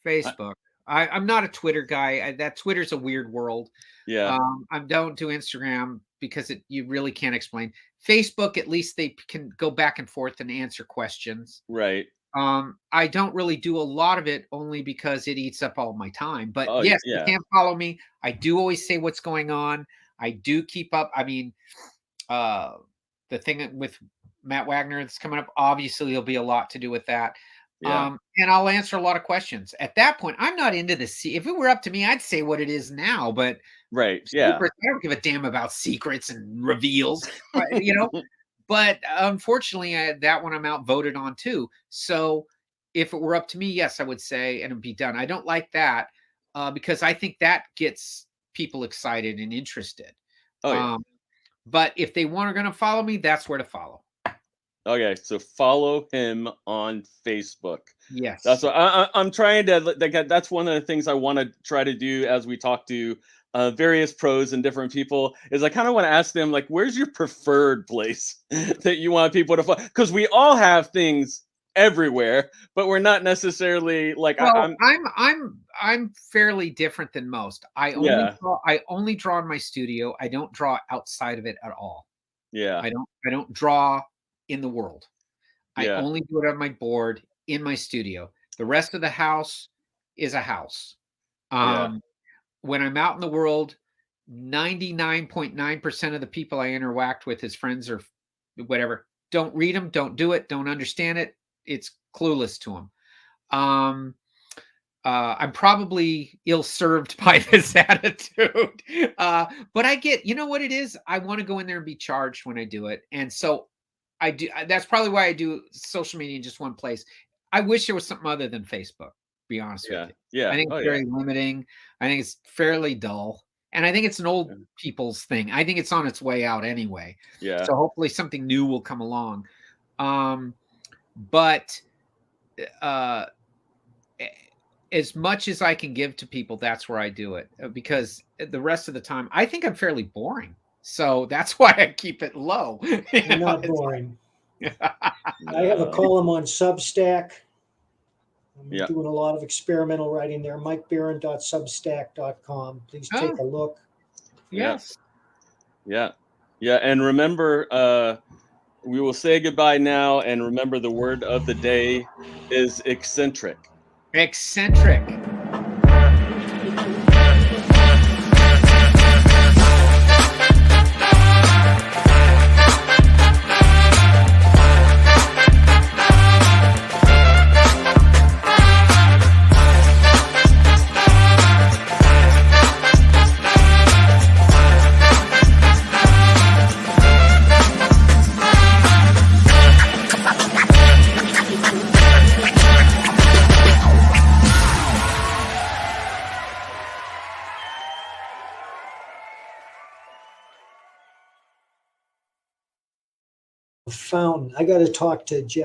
Speaker 1: I-
Speaker 2: Facebook. I'm not a Twitter guy. That Twitter's a weird world.
Speaker 1: yeah,
Speaker 2: I don't do Instagram because you really can't explain. Facebook, at least they can go back and forth and answer questions.
Speaker 1: right.
Speaker 2: I don't really do a lot of it only because it eats up all my time. But
Speaker 1: Oh,
Speaker 2: yes, you
Speaker 1: yeah,
Speaker 2: can follow me. I do always say what's going on. I do keep up. I mean, the thing with Matt Wagner that's coming up, obviously there'll be a lot to do with that.
Speaker 1: yeah,
Speaker 2: And I'll answer a lot of questions. At that point, I'm not into the if it were up to me, I'd say what it is now, but
Speaker 1: right. Yeah,
Speaker 2: secrets, I don't give a damn about secrets and reveals, you know. But unfortunately, that one I'm outvoted on too. So if it were up to me, yes, I would say, and it'd be done. I don't like that because I think that gets people excited and interested.
Speaker 1: oh yeah.
Speaker 2: But if they are going to follow me, that's where to follow.
Speaker 1: Okay, so follow him on Facebook. That's
Speaker 2: Yes.
Speaker 1: what I'm trying to. That's one of the things I want to try to do as we talk to various pros and different people. Is I kind of want to ask them like, where's your preferred place that you want people to follow? Because we all have things everywhere, but we're not necessarily like
Speaker 2: Well,
Speaker 1: I'm.
Speaker 2: I'm fairly different than most.
Speaker 1: Yeah,
Speaker 2: I only draw in my studio. I don't draw outside of it at all.
Speaker 1: yeah,
Speaker 2: I don't draw in the world. I
Speaker 1: yeah,
Speaker 2: only do it on my board in my studio. The rest of the house is a house.
Speaker 1: yeah,
Speaker 2: When I'm out in the world, 99.9% of the people I interact with as friends or whatever don't read them, don't do it, don't understand it. It's clueless to them. I'm probably ill-served by this attitude. But I get, you know what it is? I want to go in there and be charged when I do it. And so I do. That's probably why I do social media in just one place. I wish there was something other than Facebook, to be honest with
Speaker 1: yeah,
Speaker 2: you. I
Speaker 1: yeah.
Speaker 2: think
Speaker 1: Oh
Speaker 2: it's
Speaker 1: yeah,
Speaker 2: very limiting. I think it's fairly dull. And I think it's an old people's thing. I think it's on its way out anyway.
Speaker 1: yeah.
Speaker 2: So hopefully something new will come along. But uh as much as I can give to people, that's where I do it because the rest of the time I think I'm fairly boring. So that's why I keep it low.
Speaker 3: You're not boring. I have a
Speaker 1: No,
Speaker 3: column on Substack. I'm
Speaker 1: yeah.
Speaker 3: doing a lot of experimental writing there. mikebarron.substack.com. Please
Speaker 2: Oh,
Speaker 3: take a look.
Speaker 1: Yeah.
Speaker 2: yes.
Speaker 1: Yeah. Yeah. And remember, we will say goodbye now. And remember, the word of the day is eccentric.
Speaker 2: Eccentric.
Speaker 3: Fountain. I got to talk to Jeff.